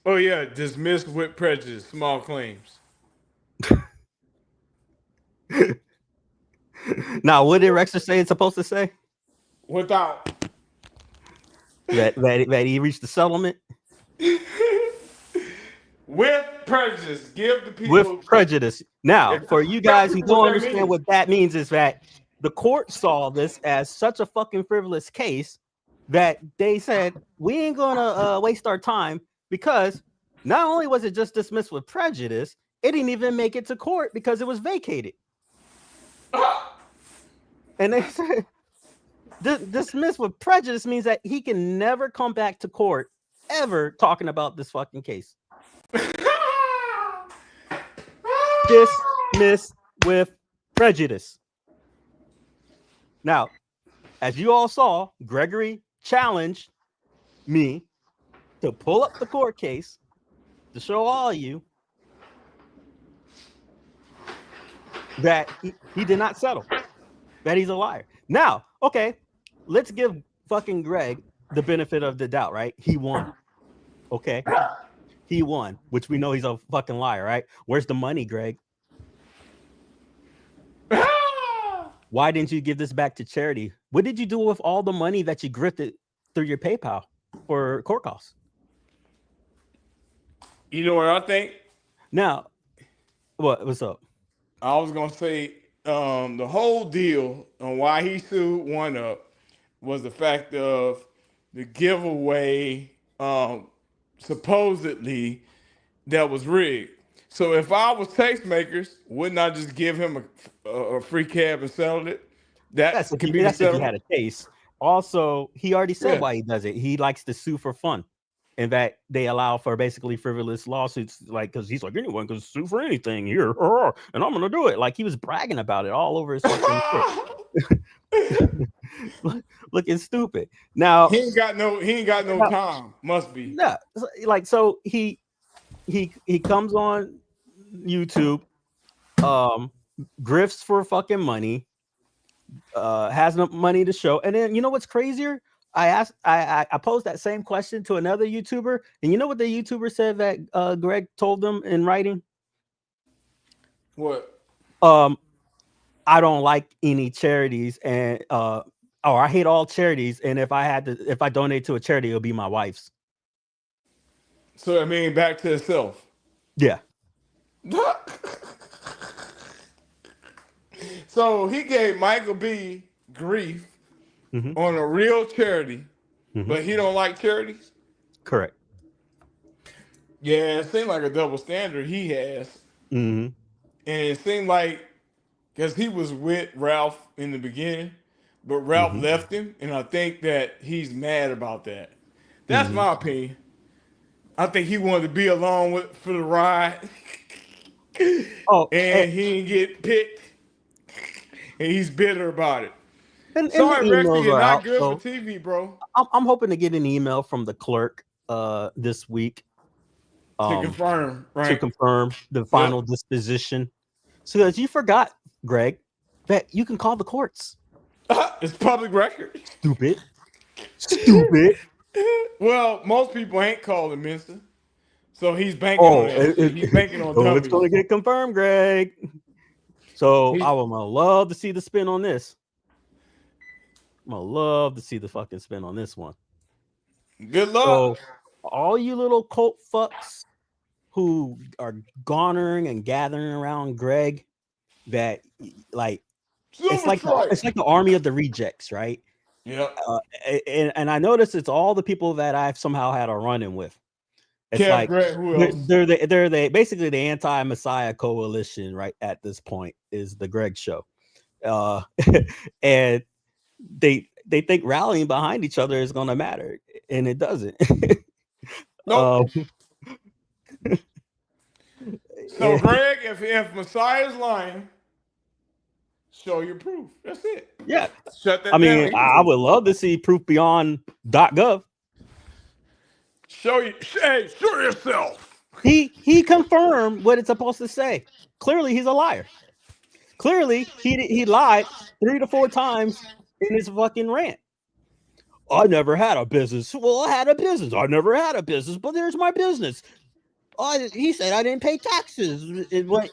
Speaker 4: Oh yeah, dismissed with prejudice. Small claims.
Speaker 3: Now, what did Rexer say it's supposed to say?
Speaker 4: Without
Speaker 3: that he reached the settlement
Speaker 4: with prejudice. Give the people
Speaker 3: with prejudice. Now, for you guys who don't understand what that means, is that the court saw this as such a fucking frivolous case that they said we ain't gonna waste our time, because not only was it just dismissed with prejudice, it didn't even make it to court because it was vacated. And they said dismissed with prejudice means that he can never come back to court ever talking about this fucking case. Dismissed with prejudice. Now, as you all saw, Gregory challenged me to pull up the court case to show all of you that he did not settle, that he's a liar. Now, okay, let's give fucking Greg the benefit of the doubt, right? He won. Okay. He won, which we know he's a fucking liar, right? Where's the money, Greg? Why didn't you give this back to charity? What did you do with all the money that you grifted through your PayPal for court costs?
Speaker 4: You know what I think?
Speaker 3: Now, what's up?
Speaker 4: I was gonna say the whole deal on why he sued One Up was the fact of the giveaway supposedly that was rigged. So if I was Tastemakers, wouldn't I just give him a free cab and settle it?
Speaker 3: That's if he had a case. Also, he already said why he does it. He likes to sue for fun. In fact, they allow for basically frivolous lawsuits, like, because he's like, anyone can sue for anything here, and I'm gonna do it. Like, he was bragging about it all over his fucking looking stupid. Now
Speaker 4: he ain't got no time. Must be.
Speaker 3: Yeah, like, so he comes on YouTube, grifts for fucking money, has no money to show, and then you know what's crazier? I posed that same question to another YouTuber, and you know what the YouTuber said that Greg told them in writing?
Speaker 4: What?
Speaker 3: I don't like any charities, and or I hate all charities, and if I donate to a charity, it'll be my wife's.
Speaker 4: So I mean, back to itself.
Speaker 3: Yeah.
Speaker 4: So he gave Michael B grief on a real charity, but he don't like charities?
Speaker 3: Correct.
Speaker 4: Yeah, it seemed like a double standard he has. And it seemed like, because he was with Ralph in the beginning, but Ralph left him, and I think that he's mad about that. That's my opinion. I think he wanted to be along for the ride. And he didn't get picked, and he's bitter about it. Sorry, Rexy, you're not good for TV, bro.
Speaker 3: I'm hoping to get an email from the clerk this week
Speaker 4: to confirm, right?
Speaker 3: To confirm the final disposition. So, as you forgot, Greg, that you can call the courts.
Speaker 4: It's public record.
Speaker 3: Stupid.
Speaker 4: Well, most people ain't calling Minster, so he's banking on it. He's banking on
Speaker 3: it's going to get confirmed, Greg. So I would love to see the spin on this. I'm gonna love to see the fucking spin on this one.
Speaker 4: Good luck.
Speaker 3: So, all you little cult fucks who are garnering and gathering around Greg, that like it's like the army of the rejects, right?
Speaker 4: Yeah.
Speaker 3: And I noticed it's all the people that I've somehow had a run-in with. It's
Speaker 4: Kev,
Speaker 3: like
Speaker 4: Greg, who else?
Speaker 3: they're basically the anti-Messiah coalition, right? At this point, is the Greg show, and they think rallying behind each other is gonna matter, and it doesn't.
Speaker 4: Nope. So, Greg, if Messiah's lying, show your proof. That's it.
Speaker 3: Yeah.
Speaker 4: Shut that
Speaker 3: I mean,
Speaker 4: down.
Speaker 3: I would love to see proof beyond .gov.
Speaker 4: Show yourself.
Speaker 3: He confirmed what it's supposed to say. Clearly, he's a liar. Clearly, he lied 3 to 4 times in his fucking rant. I never had a business. Well, I had a business. I never had a business, but there's my business. He said I didn't pay taxes. Didn't pay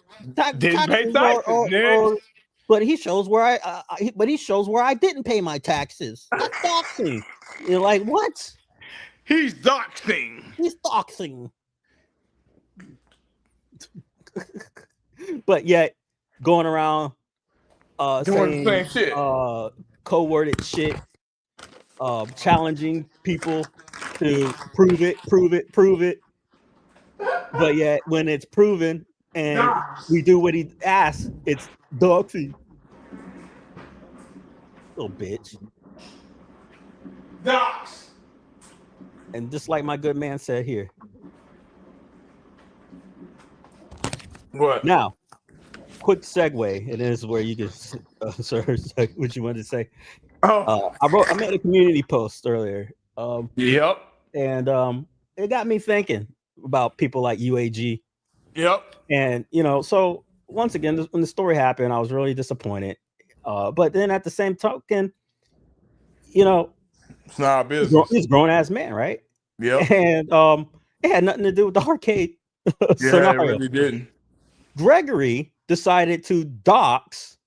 Speaker 3: taxes, but he shows where I didn't pay my taxes. That's doxing. You're like, what?
Speaker 4: He's doxing.
Speaker 3: He's doxing. But yet, going around
Speaker 4: doing
Speaker 3: saying
Speaker 4: the same shit,
Speaker 3: co-worded shit, challenging people to prove it. But yet, when it's proven and we do what he asks, it's doxing. Little bitch.
Speaker 4: Dox.
Speaker 3: And just like my good man said here.
Speaker 4: What?
Speaker 3: Now, quick segue. It is where you can, sir, what you wanted to say. I made a community post earlier.
Speaker 4: Yep.
Speaker 3: And it got me thinking about people like UAG.
Speaker 4: Yep.
Speaker 3: And so once again, when the story happened, I was really disappointed. But then at the same token,
Speaker 4: it's not a business.
Speaker 3: He's a grown ass man, right?
Speaker 4: Yeah.
Speaker 3: And it had nothing to do with the arcade scenario.
Speaker 4: It really didn't.
Speaker 3: Gregory decided to dox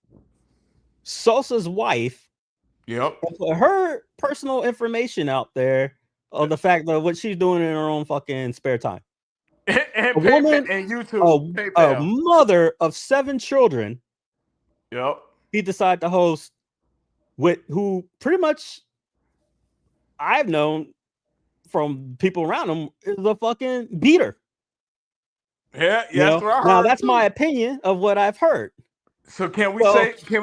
Speaker 3: Sosa's wife.
Speaker 4: Yep.
Speaker 3: And put her personal information out there of the fact of what she's doing in her own fucking spare time.
Speaker 4: And woman and YouTube,
Speaker 3: a mother of 7 children.
Speaker 4: Yep.
Speaker 3: He decided to host with who pretty much I've known from people around him is a fucking beater.
Speaker 4: Yeah, that's what I heard.
Speaker 3: Now that's my opinion of what I've heard.
Speaker 4: So can we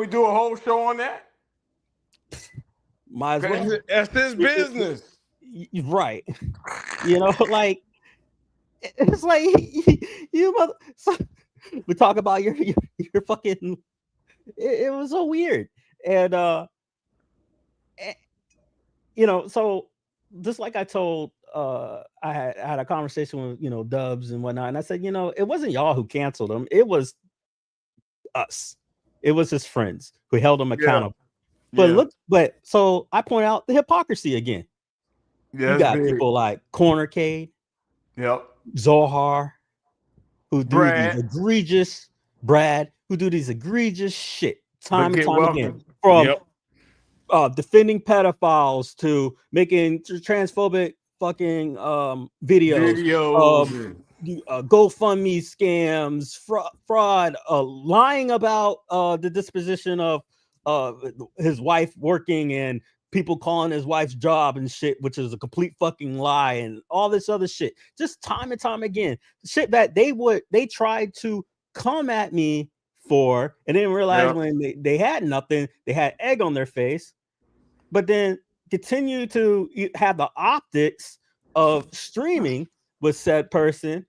Speaker 4: do a whole show on that?
Speaker 3: Might as well.
Speaker 4: That's his business.
Speaker 3: Right. Like it's like you mother. We talk about your fucking. It was so weird, and so just like I told, I had a conversation with Dubs and whatnot, and I said, it wasn't y'all who canceled him; it was us. It was his friends who held him accountable. Yeah. But so I point out the hypocrisy again.
Speaker 4: Yeah,
Speaker 3: you got people like Cornercade, Zohar, who do these egregious shit time and time again. From defending pedophiles to making transphobic fucking videos. GoFundMe scams, fraud, lying about the disposition of his wife working and people calling his wife's job and shit, which is a complete fucking lie, and all this other shit. Just time and time again. Shit that they tried to come at me for and didn't realize when they had nothing, they had egg on their face, but then continue to have the optics of streaming with said person.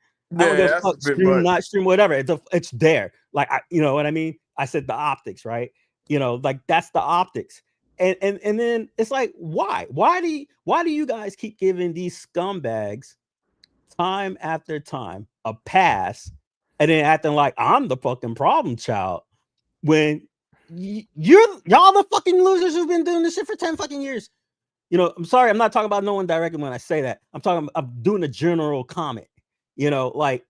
Speaker 3: Stream, not stream, whatever. It's there. Like you know what I mean? I said the optics, right? Like that's the optics. And then it's like, why do you guys keep giving these scumbags time after time a pass and then acting like I'm the fucking problem child when y'all the fucking losers who've been doing this shit for 10 fucking years? I'm sorry, I'm not talking about no one directly when I say that. I'm doing a general comment. Like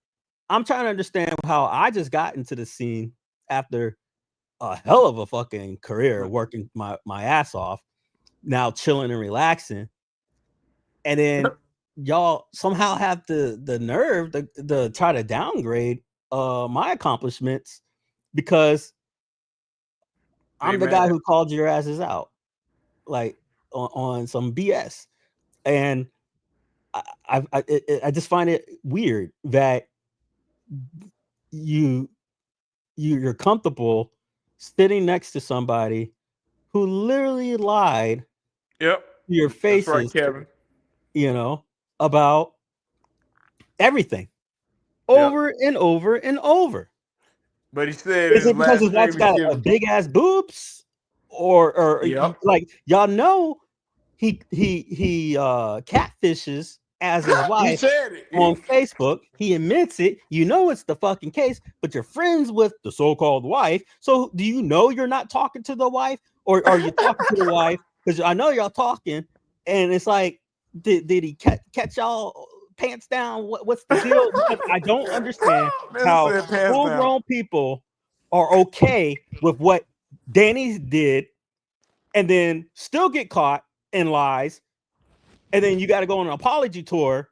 Speaker 3: I'm trying to understand how I just got into the scene after a hell of a fucking career working my ass off. now chilling and relaxing, and then y'all somehow have the nerve to try to downgrade my accomplishments because I'm the guy who called your asses out, like on some BS. And I just find it weird that you're comfortable sitting next to somebody who literally lied
Speaker 4: to
Speaker 3: your faces,
Speaker 4: right, Kevin.
Speaker 3: You know, about everything over and over and over.
Speaker 4: But he said,
Speaker 3: is it because his wife's got a big ass boobs, or like y'all know he catfishes as his wife on Facebook. He admits it. You know it's the fucking case, but you're friends with the so-called wife. So do you know you're not talking to the wife, or are you talking to the wife? Because I know y'all talking, and it's like, did he catch y'all pants down? What's the deal? Because I don't understand how full-grown people are okay with what Danny did, and then still get caught in lies, and then you got to go on an apology tour,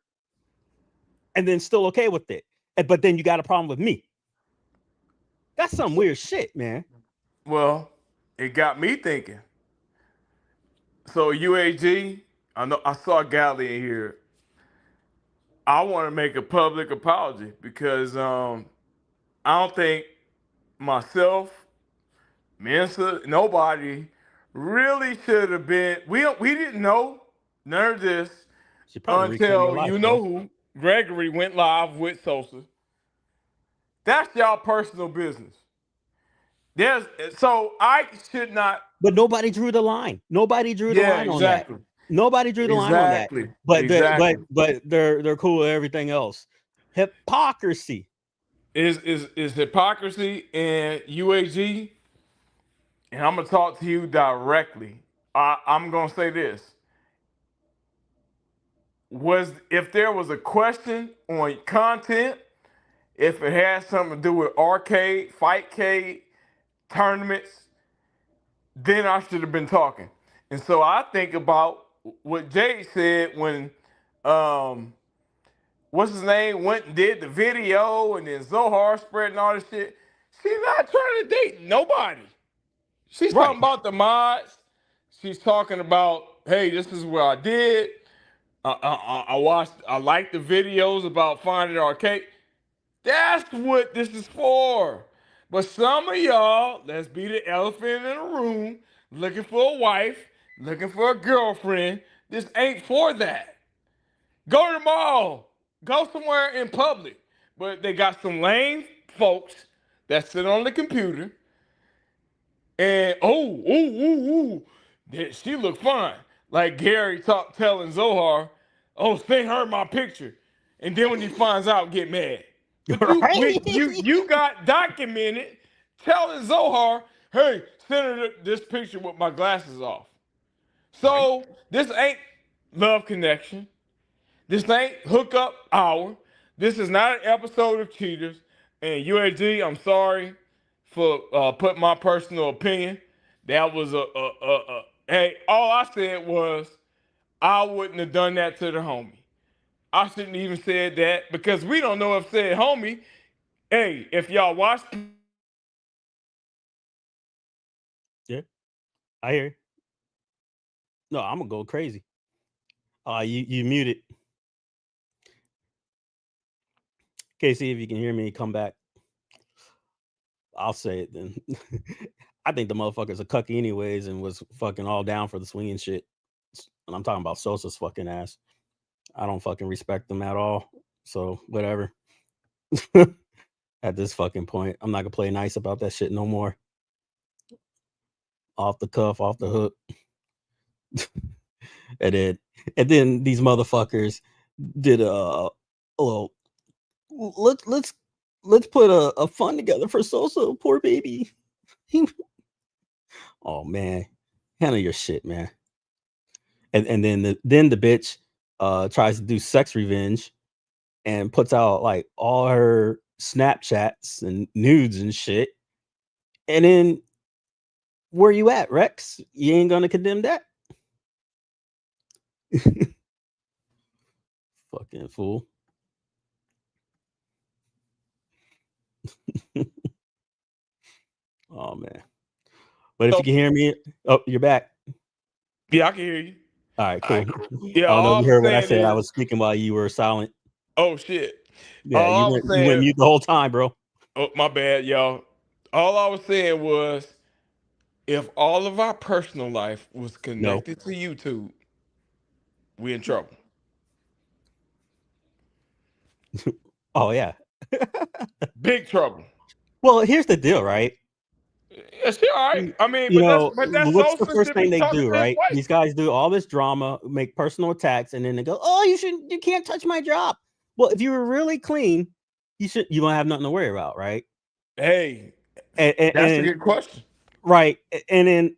Speaker 3: and then still okay with it. But then you got a problem with me. That's some weird shit, man.
Speaker 4: Well, it got me thinking. So UAG, I know I saw Gally in here. I want to make a public apology because I don't think myself, Mensa, nobody really should have been. We didn't know none of this until who Gregory went live with Sosa. That's y'all personal business. So I should not.
Speaker 3: But nobody drew the line. Nobody drew the line on that. Nobody drew the line on that. But they're cool with everything else. Hypocrisy
Speaker 4: is hypocrisy, and UAG. And I'm gonna talk to you directly. I'm gonna say this: if there was a question on content, if it had something to do with arcade, fightcade, tournaments, then I should have been talking. And so I think about what Jay said when what's his name went and did the video, and then Zohar spreading all this shit. She's not trying to date nobody. She's talking about the mods. She's talking about, hey, this is what I did. I liked the videos about finding arcade. That's what this is for. But some of y'all, let's be the elephant in the room, looking for a wife, looking for a girlfriend. This ain't for that. Go to the mall. Go somewhere in public. But they got some lame folks that sit on the computer and she look fine. Like Gary telling Zohar, send her my picture. And then when he finds out, get mad. But you got documented telling Zohar, hey, send her this picture with my glasses off. So this ain't love connection. This ain't hookup hour. This is not an episode of Cheaters. And UAG, I'm sorry for putting my personal opinion. That was hey, all I said was I wouldn't have done that to the homie. I shouldn't even said that because we don't know if said homie. Hey, if y'all watch.
Speaker 3: Yeah, I hear you. No, I'm gonna go crazy. You muted. Casey, if you can hear me, come back. I'll say it then. I think the motherfucker's a cucky anyways and was fucking all down for the swinging shit. And I'm talking about Sosa's fucking ass. I don't fucking respect them at all. So whatever. At this fucking point, I'm not gonna play nice about that shit no more. Off the cuff, off the hook. and then these motherfuckers did a little. Let's put a fun together for Sosa, poor baby. Oh man, handle your shit, man. And then the bitch tries to do sex revenge and puts out like all her Snapchats and nudes and shit. And then where you at, Rex? You ain't gonna condemn that? Fucking fool. Oh man. But if you can hear me, oh, you're back.
Speaker 4: Yeah, I can hear you.
Speaker 3: All right, cool.
Speaker 4: Yeah,
Speaker 3: I don't know if you heard what I said. I was speaking while you were silent.
Speaker 4: Oh shit.
Speaker 3: Yeah, you went mute the whole time, bro.
Speaker 4: Oh, my bad, y'all. All I was saying was, if all of our personal life was connected to YouTube, we in trouble.
Speaker 3: Oh yeah.
Speaker 4: Big trouble.
Speaker 3: Well, here's the deal, right?
Speaker 4: It's all right. I mean,
Speaker 3: but that's what's the first thing they do, right? These guys do all this drama, make personal attacks, and then they go, "Oh, you can't touch my job." Well, if you were really clean, you don't have nothing to worry about, right?
Speaker 4: Hey, that's a good question,
Speaker 3: right? And then,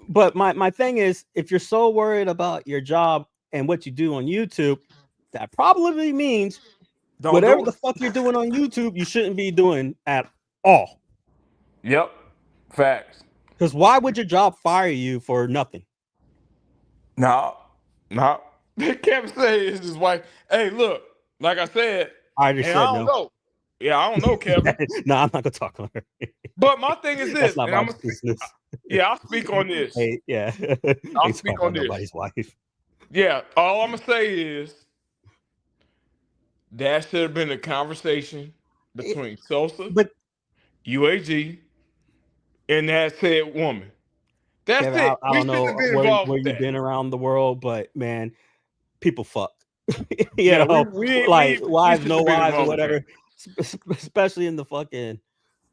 Speaker 3: but my thing is, if you're so worried about your job and what you do on YouTube, that probably means whatever the fuck you're doing on YouTube, you shouldn't be doing at all.
Speaker 4: Yep. Facts.
Speaker 3: Because why would your job fire you for nothing?
Speaker 4: No. Kevin said it's his wife. Hey, look, like I said,
Speaker 3: I just said
Speaker 4: I don't know. Yeah, I don't know, Kevin.
Speaker 3: No, I'm not gonna talk on her.
Speaker 4: But my thing is this.
Speaker 3: That's not my business.
Speaker 4: I'll speak on this.
Speaker 3: Hey, yeah.
Speaker 4: I'll speak on this.
Speaker 3: Nobody's wife.
Speaker 4: Yeah, all I'm gonna say is that should have been a conversation between Sosa, UAG, and that said woman. That's
Speaker 3: Kevin,
Speaker 4: it.
Speaker 3: I don't know where you've been around the world, but man, people fuck. you know, wives, no wives, or whatever. Especially in the fucking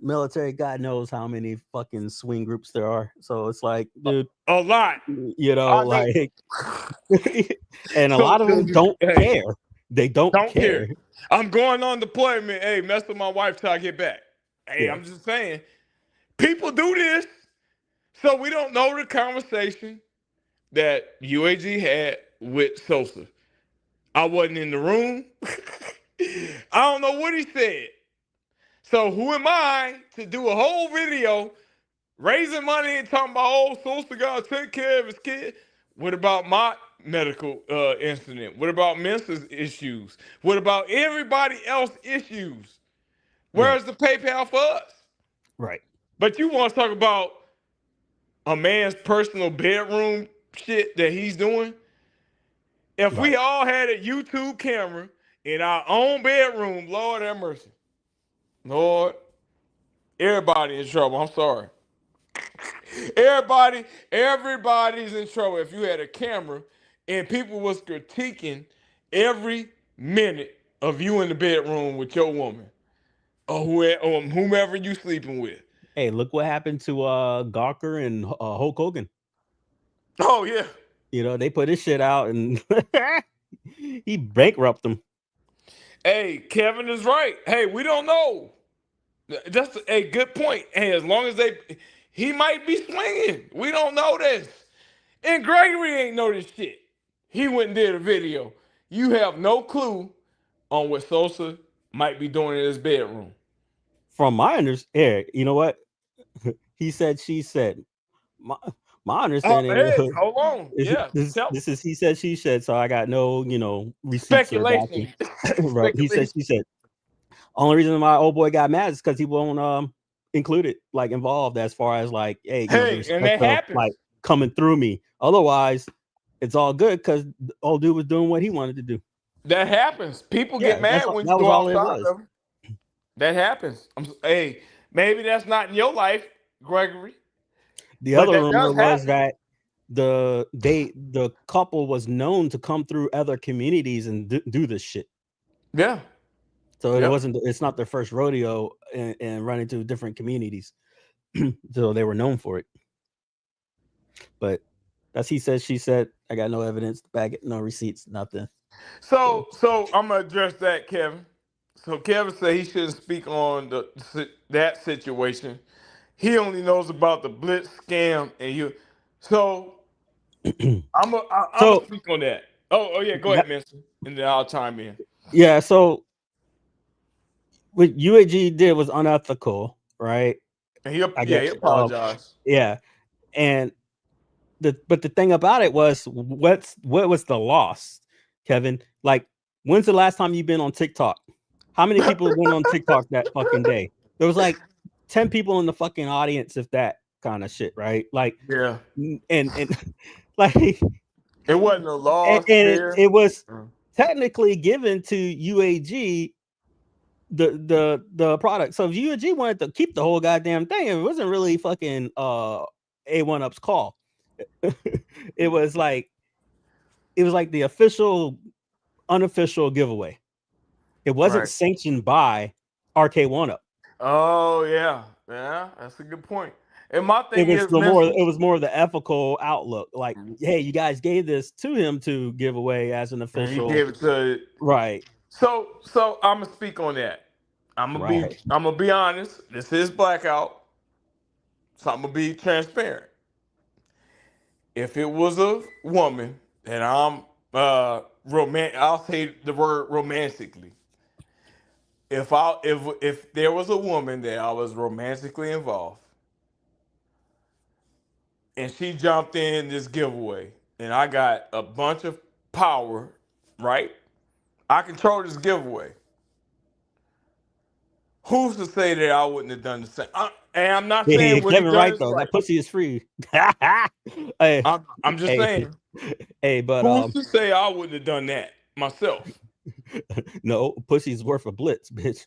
Speaker 3: military, God knows how many fucking swing groups there are. So it's like, dude,
Speaker 4: a lot.
Speaker 3: You know, like, and a lot of them don't care. They don't care.
Speaker 4: I'm going on deployment. Hey, mess with my wife till I get back. Hey, I'm just saying, people do this. So we don't know the conversation that UAG had with Sosa. I wasn't in the room. I don't know what he said. So who am I to do a whole video raising money and talking about, oh, Sosa got to take care of his kid? What about my medical incident? What about Mensa's issues? What about everybody else's issues? Where's the PayPal for us?
Speaker 3: Right.
Speaker 4: But you want to talk about a man's personal bedroom shit that he's doing? If we all had a YouTube camera in our own bedroom, Lord have mercy. Lord, everybody in trouble. I'm sorry. Everybody's in trouble. If you had a camera and people was critiquing every minute of you in the bedroom with your woman or whomever you sleeping with.
Speaker 3: Hey, look what happened to Gawker and Hulk Hogan.
Speaker 4: Oh yeah.
Speaker 3: You know, they put his shit out and he bankrupted them.
Speaker 4: Hey, Kevin is right. Hey, we don't know. That's a good point. Hey, as long as he might be swinging. We don't know this. And Gregory ain't know this shit. He went and did a video. You have no clue on what Sosa might be doing in his bedroom.
Speaker 3: From my understanding, you know what? He said, she said. My understanding.
Speaker 4: Hold on.
Speaker 3: This is he said, she said. So I got no, receipts.
Speaker 4: Speculation.
Speaker 3: Right. He said, she said. Only reason my old boy got mad is because he won't include it, like involved as far as like, hey,
Speaker 4: and that happens.
Speaker 3: Like coming through me. Otherwise, it's all good because the old dude was doing what he wanted to do.
Speaker 4: That happens. People get mad when you go outside of them. That happens. Hey, maybe that's not in your life, Gregory.
Speaker 3: The other rumor was that the couple was known to come through other communities and do this shit.
Speaker 4: Yeah.
Speaker 3: So it's not their first rodeo and run into different communities. So they were known for it. But that's he said, she said. I got no evidence to back it, no receipts, nothing.
Speaker 4: So I'm gonna address that, Kevin. So Kevin said he shouldn't speak on that situation. He only knows about the Blitz scam and you. So I'm gonna speak on that. Oh yeah, go ahead, Mister, and then I'll chime in.
Speaker 3: Yeah, so what UAG did was unethical, right?
Speaker 4: And he apologized.
Speaker 3: Yeah, and but the thing about it was, what was the loss, Kevin? Like, when's the last time you've been on TikTok? How many people went on TikTok that fucking day? There was like 10 people in the fucking audience, if that kind of shit, right? Like,
Speaker 4: yeah,
Speaker 3: and like,
Speaker 4: it wasn't a loss,
Speaker 3: and it was technically given to UAG, the product. So if UAG wanted to keep the whole goddamn thing, it wasn't really fucking A1UP's call. It was like the official, unofficial giveaway. It wasn't sanctioned by RK1UP.
Speaker 4: Oh yeah, that's a good point. And my thing
Speaker 3: it was more of the ethical outlook. Like, hey, you guys gave this to him to give away as an official.
Speaker 4: He gave it to
Speaker 3: right.
Speaker 4: So I'm gonna speak on that. I'm gonna be honest. This is Blackout, so I'm gonna be transparent. If it was a woman, and I'm I'll say the word romantically. If there was a woman that I was romantically involved, and she jumped in this giveaway, and I got a bunch of power, right? I control this giveaway. Who's to say that I wouldn't have done the same? And I'm not saying what
Speaker 3: Kevin right though. Right. That pussy is free.
Speaker 4: Hey, I'm just saying.
Speaker 3: Hey, but
Speaker 4: who's to say I wouldn't have done that myself?
Speaker 3: No, pussy's worth a blitz, bitch.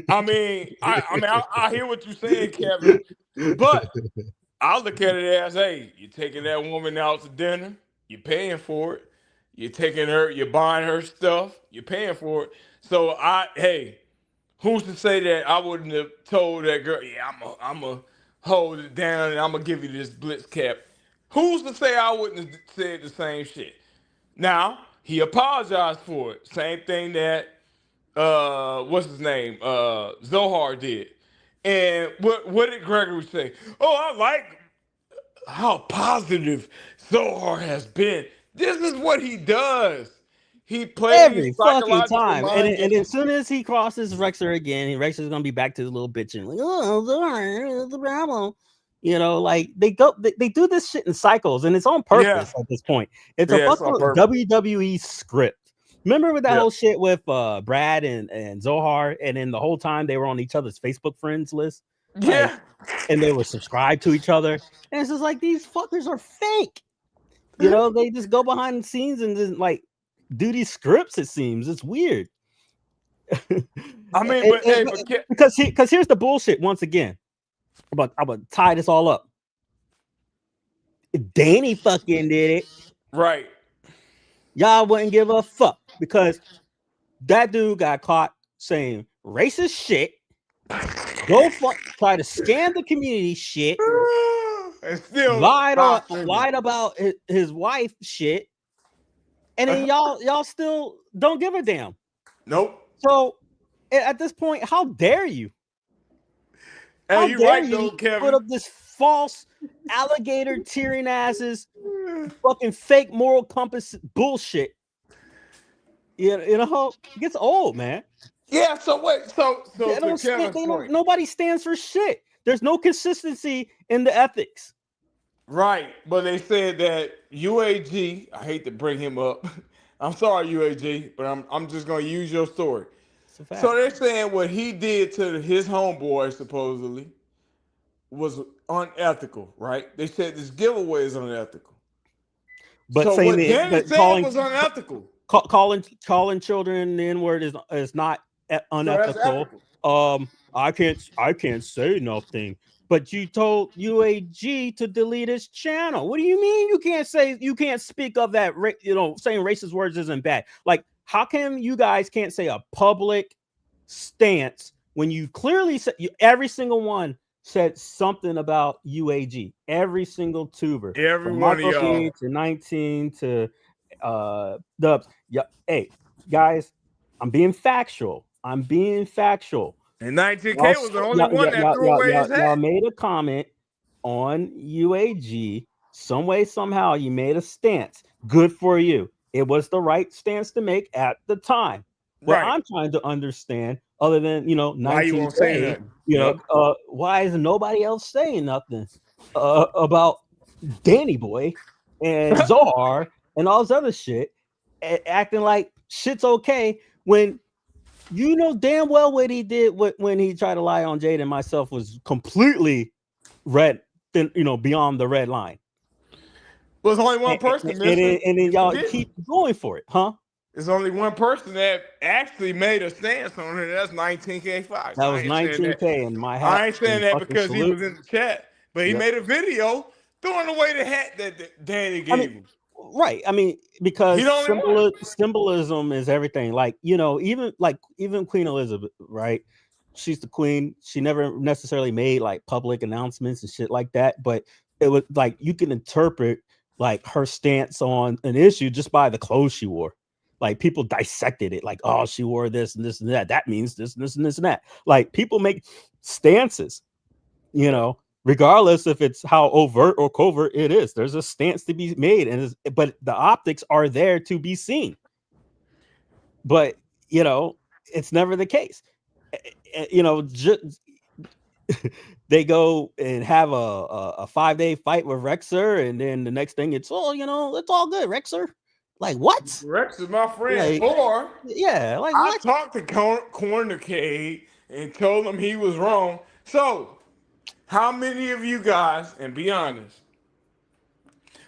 Speaker 4: I hear what you're saying, Kevin, but I look at it as, hey, you're taking that woman out to dinner, you're paying for it. You're buying her stuff, you're paying for it. So who's to say that I wouldn't have told that girl, yeah, I'm gonna hold it down and I'm gonna give you this blitz cap? Who's to say I wouldn't have said the same shit? Now, he apologized for it. Same thing that what's his name? Zohar did. And what did Gregory say? Oh, I like how positive Zohar has been. This is what he does. He plays
Speaker 3: every fucking time. And as soon as he crosses Rexer again, Rexer's gonna be back to the little bitching, like, oh, Zohar, the problem. You know, like they do this shit in cycles, and it's on purpose at this point. It's a fucking WWE script. Remember with that whole shit with Brad and Zohar, and then the whole time they were on each other's Facebook friends list.
Speaker 4: Yeah.
Speaker 3: And they were subscribed to each other. And it's just like, these fuckers are fake. You know, they just go behind the scenes and just like do these scripts, it seems. It's weird. Because here's the bullshit once again. I'm gonna tie this all up. Danny fucking did it.
Speaker 4: Right.
Speaker 3: Y'all wouldn't give a fuck because that dude got caught saying racist shit. Try to scam the community shit.
Speaker 4: And still
Speaker 3: lied about his wife shit. And then y'all still don't give a damn.
Speaker 4: Nope.
Speaker 3: So at this point, how dare you?
Speaker 4: Hey, you right though, Kevin.
Speaker 3: Put up this false alligator tearing asses, fucking fake moral compass bullshit. You know, it gets old, man.
Speaker 4: Yeah. So wait. So
Speaker 3: nobody stands for shit. There's no consistency in the ethics.
Speaker 4: Right, but they said that UAG. I hate to bring him up. I'm sorry, UAG, but I'm just gonna use your story. So they're saying what he did to his homeboy supposedly was unethical, right? They said this giveaway is unethical.
Speaker 3: But
Speaker 4: so
Speaker 3: saying
Speaker 4: what Danny said was unethical.
Speaker 3: Calling children the N-word is not unethical. So I can't say nothing. But you told UAG to delete his channel. What do you mean you can't speak of that? Saying racist words isn't bad. Like, how come you guys can't say a public stance when you clearly said every single one said something about UAG? Every single tuber,
Speaker 4: every one of y'all,
Speaker 3: to 19 to Dubs. Yeah, hey guys, I'm being factual. And
Speaker 4: 19K was the only one that threw away his head.
Speaker 3: Y'all made a comment on UAG. Some way, somehow, you made a stance. Good for you. It was the right stance to make at the time. What I'm trying to understand, other than 19K, why is nobody else saying nothing about Danny Boy and Zohar and all this other shit, acting like shit's okay when you know damn well what he did when he tried to lie on Jade and myself was completely beyond the red line.
Speaker 4: Well, there's only one person missing.
Speaker 3: And then y'all keep going for it, huh?
Speaker 4: There's only one person that actually made a stance on it. That's 19K5.
Speaker 3: That was 19K in my hat.
Speaker 4: I ain't saying that because he was in the chat, but he made a video throwing away the hat that Danny gave him.
Speaker 3: Right. I mean, because symbolism is everything. Like, even Queen Elizabeth, right? She's the queen. She never necessarily made like public announcements and shit like that. But it was like you can interpret like her stance on an issue just by the clothes she wore. Like people dissected it, like, oh, she wore this and this and that. That means this and this and this and that. Like people make stances, regardless if it's how overt or covert it is. There's a stance to be made, but the optics are there to be seen. But it's never the case. They go and have a 5-day fight with Rexer, and then the next thing it's all all good, Rexer. Like what?
Speaker 4: Rexer's my friend. I talked to Cornercade and told him he was wrong. So, how many of you guys, and be honest,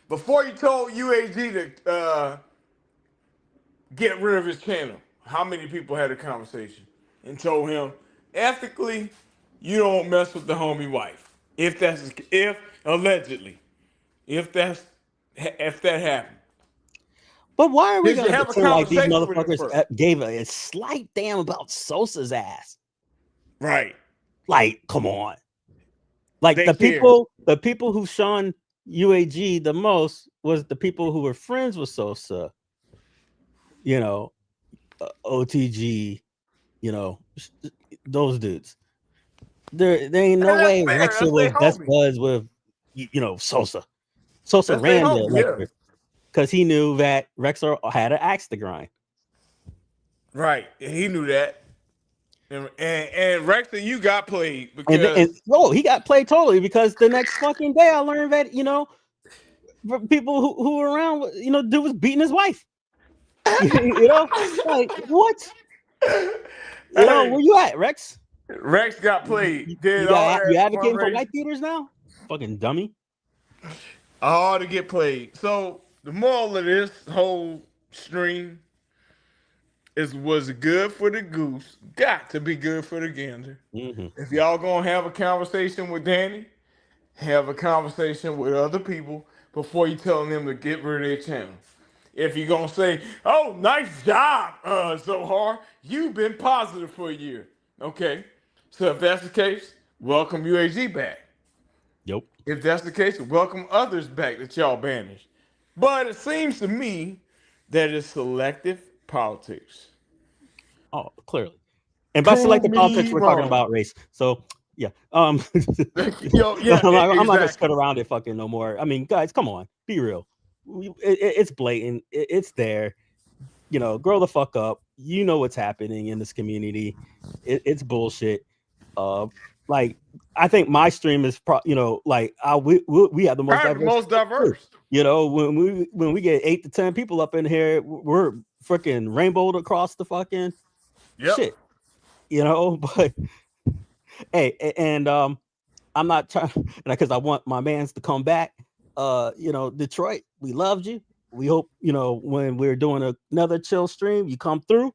Speaker 4: before you told UAG to get rid of his channel, how many people had a conversation and told him ethically you don't mess with the homie wife? If that happened.
Speaker 3: But why are we going to pretend like these motherfuckers gave a slight damn about Sosa's ass?
Speaker 4: Right.
Speaker 3: Like, come on. Like the people who shunned UAG the most was the people who were friends with Sosa. OTG, those dudes. There ain't no way Rexer was best buds with Sosa. Sosa ran the electric. Because he knew that Rexer had an axe to grind.
Speaker 4: Right. And he knew that. And Rexer, you got played. Because
Speaker 3: he got played totally because the next fucking day I learned that, people who were around, dude was beating his wife. Like, what? Where you at, Rex?
Speaker 4: Rex got played.
Speaker 3: You advocating for white beaters now? Fucking dummy.
Speaker 4: All to get played. So, the moral of this whole stream was good for the goose, got to be good for the gander.
Speaker 3: Mm-hmm.
Speaker 4: If y'all gonna have a conversation with Danny, have a conversation with other people before you telling them to get rid of their channel. If you're gonna say, oh, nice job, Zohar, you've been positive for a year. Okay. So if that's the case, welcome UAG back.
Speaker 3: Yep.
Speaker 4: If that's the case, welcome others back that y'all banished. But it seems to me that it's selective politics.
Speaker 3: Oh, clearly. And by selective politics, we're talking about race. So, yeah. I'm not going to skirt around it fucking no more. I mean, guys, come on. Be real. It's blatant. It's there. Grow the fuck up. You know what's happening in this community. It's bullshit. Like, I think my stream is, we have the most diverse. When we get 8 to 10 people up in here, we're freaking rainbowed across the fucking shit. But hey, and I'm not trying because I want my mans to come back. Detroit, we loved you. We hope when we're doing another chill stream, you come through.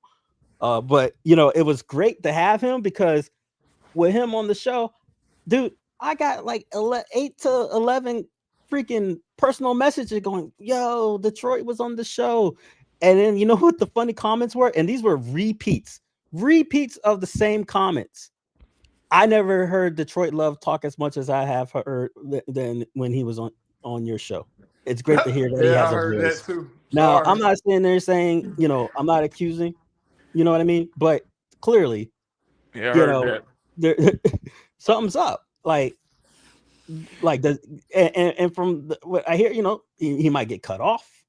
Speaker 3: But it was great to have him because with him on the show, dude, I got like 8 to 11 freaking personal messages going, yo, Detroit was on the show. And then you know what the funny comments were? And these were repeats of the same comments. I never heard Detroit Love talk as much as I have heard than when he was on your show. It's great to hear that he has a voice. That too. Now, I'm not sitting there saying, I'm not accusing, you know what I mean? But clearly, something's up. Like and from what I hear, he might get cut off,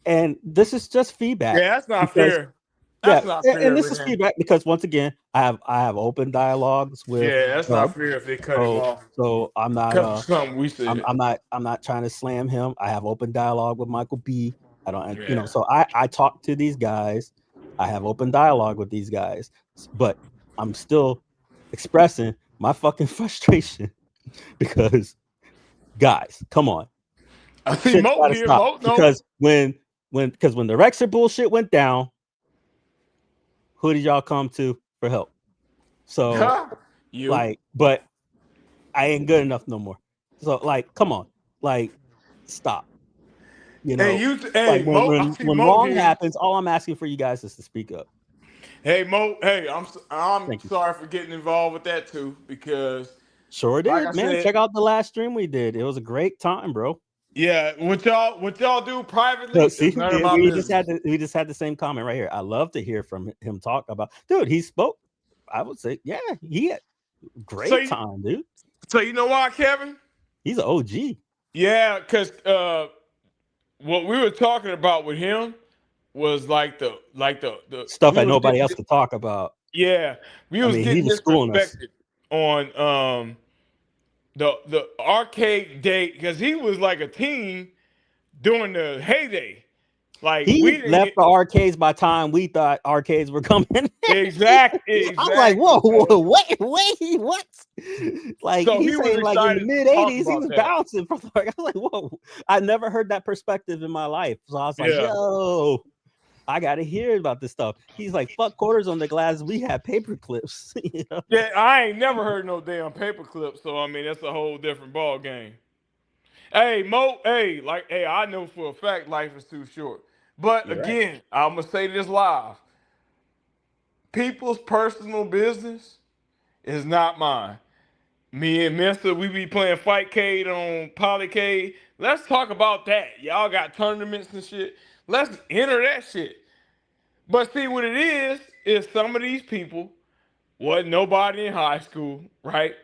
Speaker 3: and this is just feedback.
Speaker 4: Yeah, that's not fair. That's not fair.
Speaker 3: And this is feedback because once again, I have open dialogues with.
Speaker 4: Yeah, that's not fair if they cut him off.
Speaker 3: So I'm not.
Speaker 4: Something we said.
Speaker 3: I'm not trying to slam him. I have open dialogue with Michael B. I don't, So I talk to these guys. I have open dialogue with these guys, but I'm still expressing my fucking frustration because, guys, come on.
Speaker 4: I see Mo here.
Speaker 3: Because when the TheRexer bullshit went down, who did y'all come to for help? So but I ain't good enough no more. So come on, stop. When wrong happens, all I'm asking for you guys is to speak up.
Speaker 4: Hey Mo, I'm sorry for getting involved with that too, because
Speaker 3: sure did, man. Check out the last stream we did. It was a great time, bro.
Speaker 4: Yeah, what y'all do privately?
Speaker 3: Look, see, we just had the same comment right here. I love to hear from him talk about, dude. He spoke. I would say, yeah, he had great time, dude.
Speaker 4: So you know why, Kevin?
Speaker 3: He's an OG.
Speaker 4: Yeah, because what we were talking about with him was like the
Speaker 3: stuff that nobody else could talk about.
Speaker 4: Yeah, we was getting this perspective on the arcade day, because he was like a teen during the heyday. Like
Speaker 3: he left the arcades by the time we thought arcades were coming.
Speaker 4: Exactly.
Speaker 3: I was like, whoa, wait, what? Like so he's saying, like in the mid '80s, he was bouncing from the. I was like, whoa, I never heard that perspective in my life. So I was like, yo, I gotta hear about this stuff. He's like, fuck quarters on the glass. We had paper clips. You know?
Speaker 4: Yeah, I ain't never heard no damn paper clips. So I mean, that's a whole different ball game. Hey, Mo, I know for a fact life is too short. But again, I'm gonna say this live. People's personal business is not mine. Me and Mister, we be playing Fightcade on Polycade. Let's talk about that. Y'all got tournaments and shit. Let's enter that shit. But see what it is some of these people wasn't nobody in high school, right?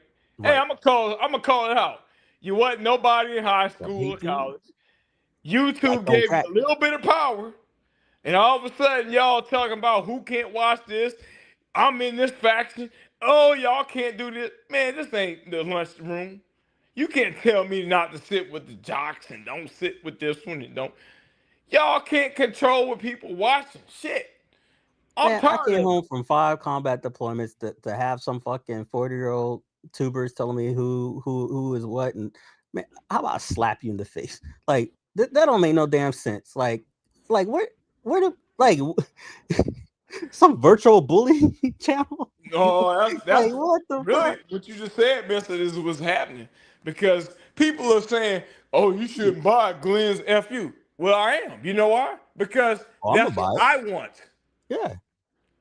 Speaker 4: Hey, I'm gonna call it out. You wasn't nobody in high school or college. YouTube gave you a little bit of power, and all of a sudden y'all talking about who can't watch this. I'm in this faction. Oh, y'all can't do this. Man, this ain't the lunchroom. You can't tell me not to sit with the jocks and don't sit with this one and don't. Y'all can't control what people watching. Shit.
Speaker 3: I came home from 5 combat deployments to have some fucking 40-year-old tubers telling me who is what, and man, how about I slap you in the face? Like that don't make no damn sense. Like where the some virtual bully channel?
Speaker 4: No, that's
Speaker 3: what the fuck?
Speaker 4: What you just said, Mister, is what's happening, because people are saying, "Oh, you shouldn't buy Glenn's FU." Well, I am. You know why? Because that's what I want.
Speaker 3: Yeah.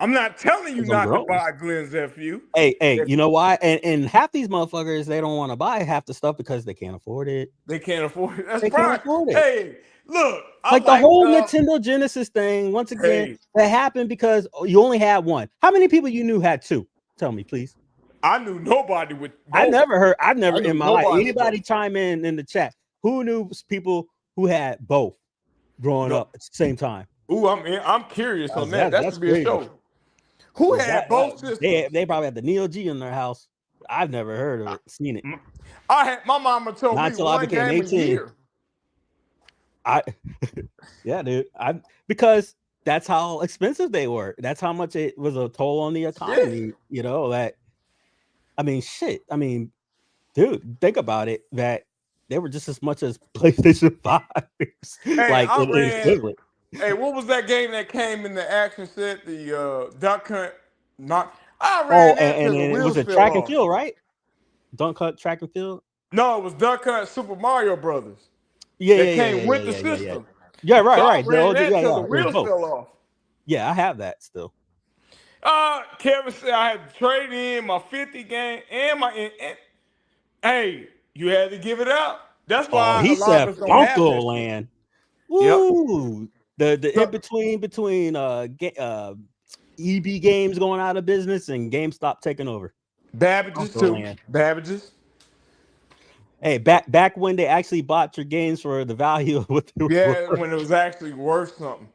Speaker 4: I'm not telling you not to buy Glenn's FU.
Speaker 3: Hey, you know why? And half these motherfuckers, they don't want to buy half the stuff because they can't afford it.
Speaker 4: They can't afford it. That's
Speaker 3: they can't afford it.
Speaker 4: Hey, look.
Speaker 3: Like the whole Nintendo Genesis thing, once again, that happened because you only had one. How many people you knew had 2? Tell me, please.
Speaker 4: I knew nobody with both.
Speaker 3: I've never in my life. Anybody chime in the chat. Who knew people who had both growing up at the same time?
Speaker 4: Ooh, I'm curious on that. That should be a show. Who had both systems?
Speaker 3: They probably had the Neo Geo in their house. I've never heard of it, seen it.
Speaker 4: My mama told me
Speaker 3: until I became 18. Yeah, dude. Because that's how expensive they were. That's how much it was a toll on the economy. Yeah. You know that. I mean, shit. I mean, dude, think about it. That they were just as much as PlayStation 5s.
Speaker 4: Hey, hey, what was that game that came in the action set? The Duck Hunt. I ran
Speaker 3: and it was a track and field, right? Duck Hunt track and field.
Speaker 4: No, it was Duck Hunt Super Mario Brothers.
Speaker 3: Yeah,
Speaker 4: that came with the system.
Speaker 3: Yeah, right,
Speaker 4: so
Speaker 3: right.
Speaker 4: The wheels fell off.
Speaker 3: Yeah, I have that still.
Speaker 4: Kevin said I had to trade in my 50 game and my. Hey, you had to give it up. That's why
Speaker 3: he said Funko Land. Woo!
Speaker 4: Yep.
Speaker 3: The in between EB Games going out of business and GameStop taking over.
Speaker 4: Babbage's too. Babbage's.
Speaker 3: Hey, back when they actually bought your games for the value of what they were worth.
Speaker 4: When it was actually worth something.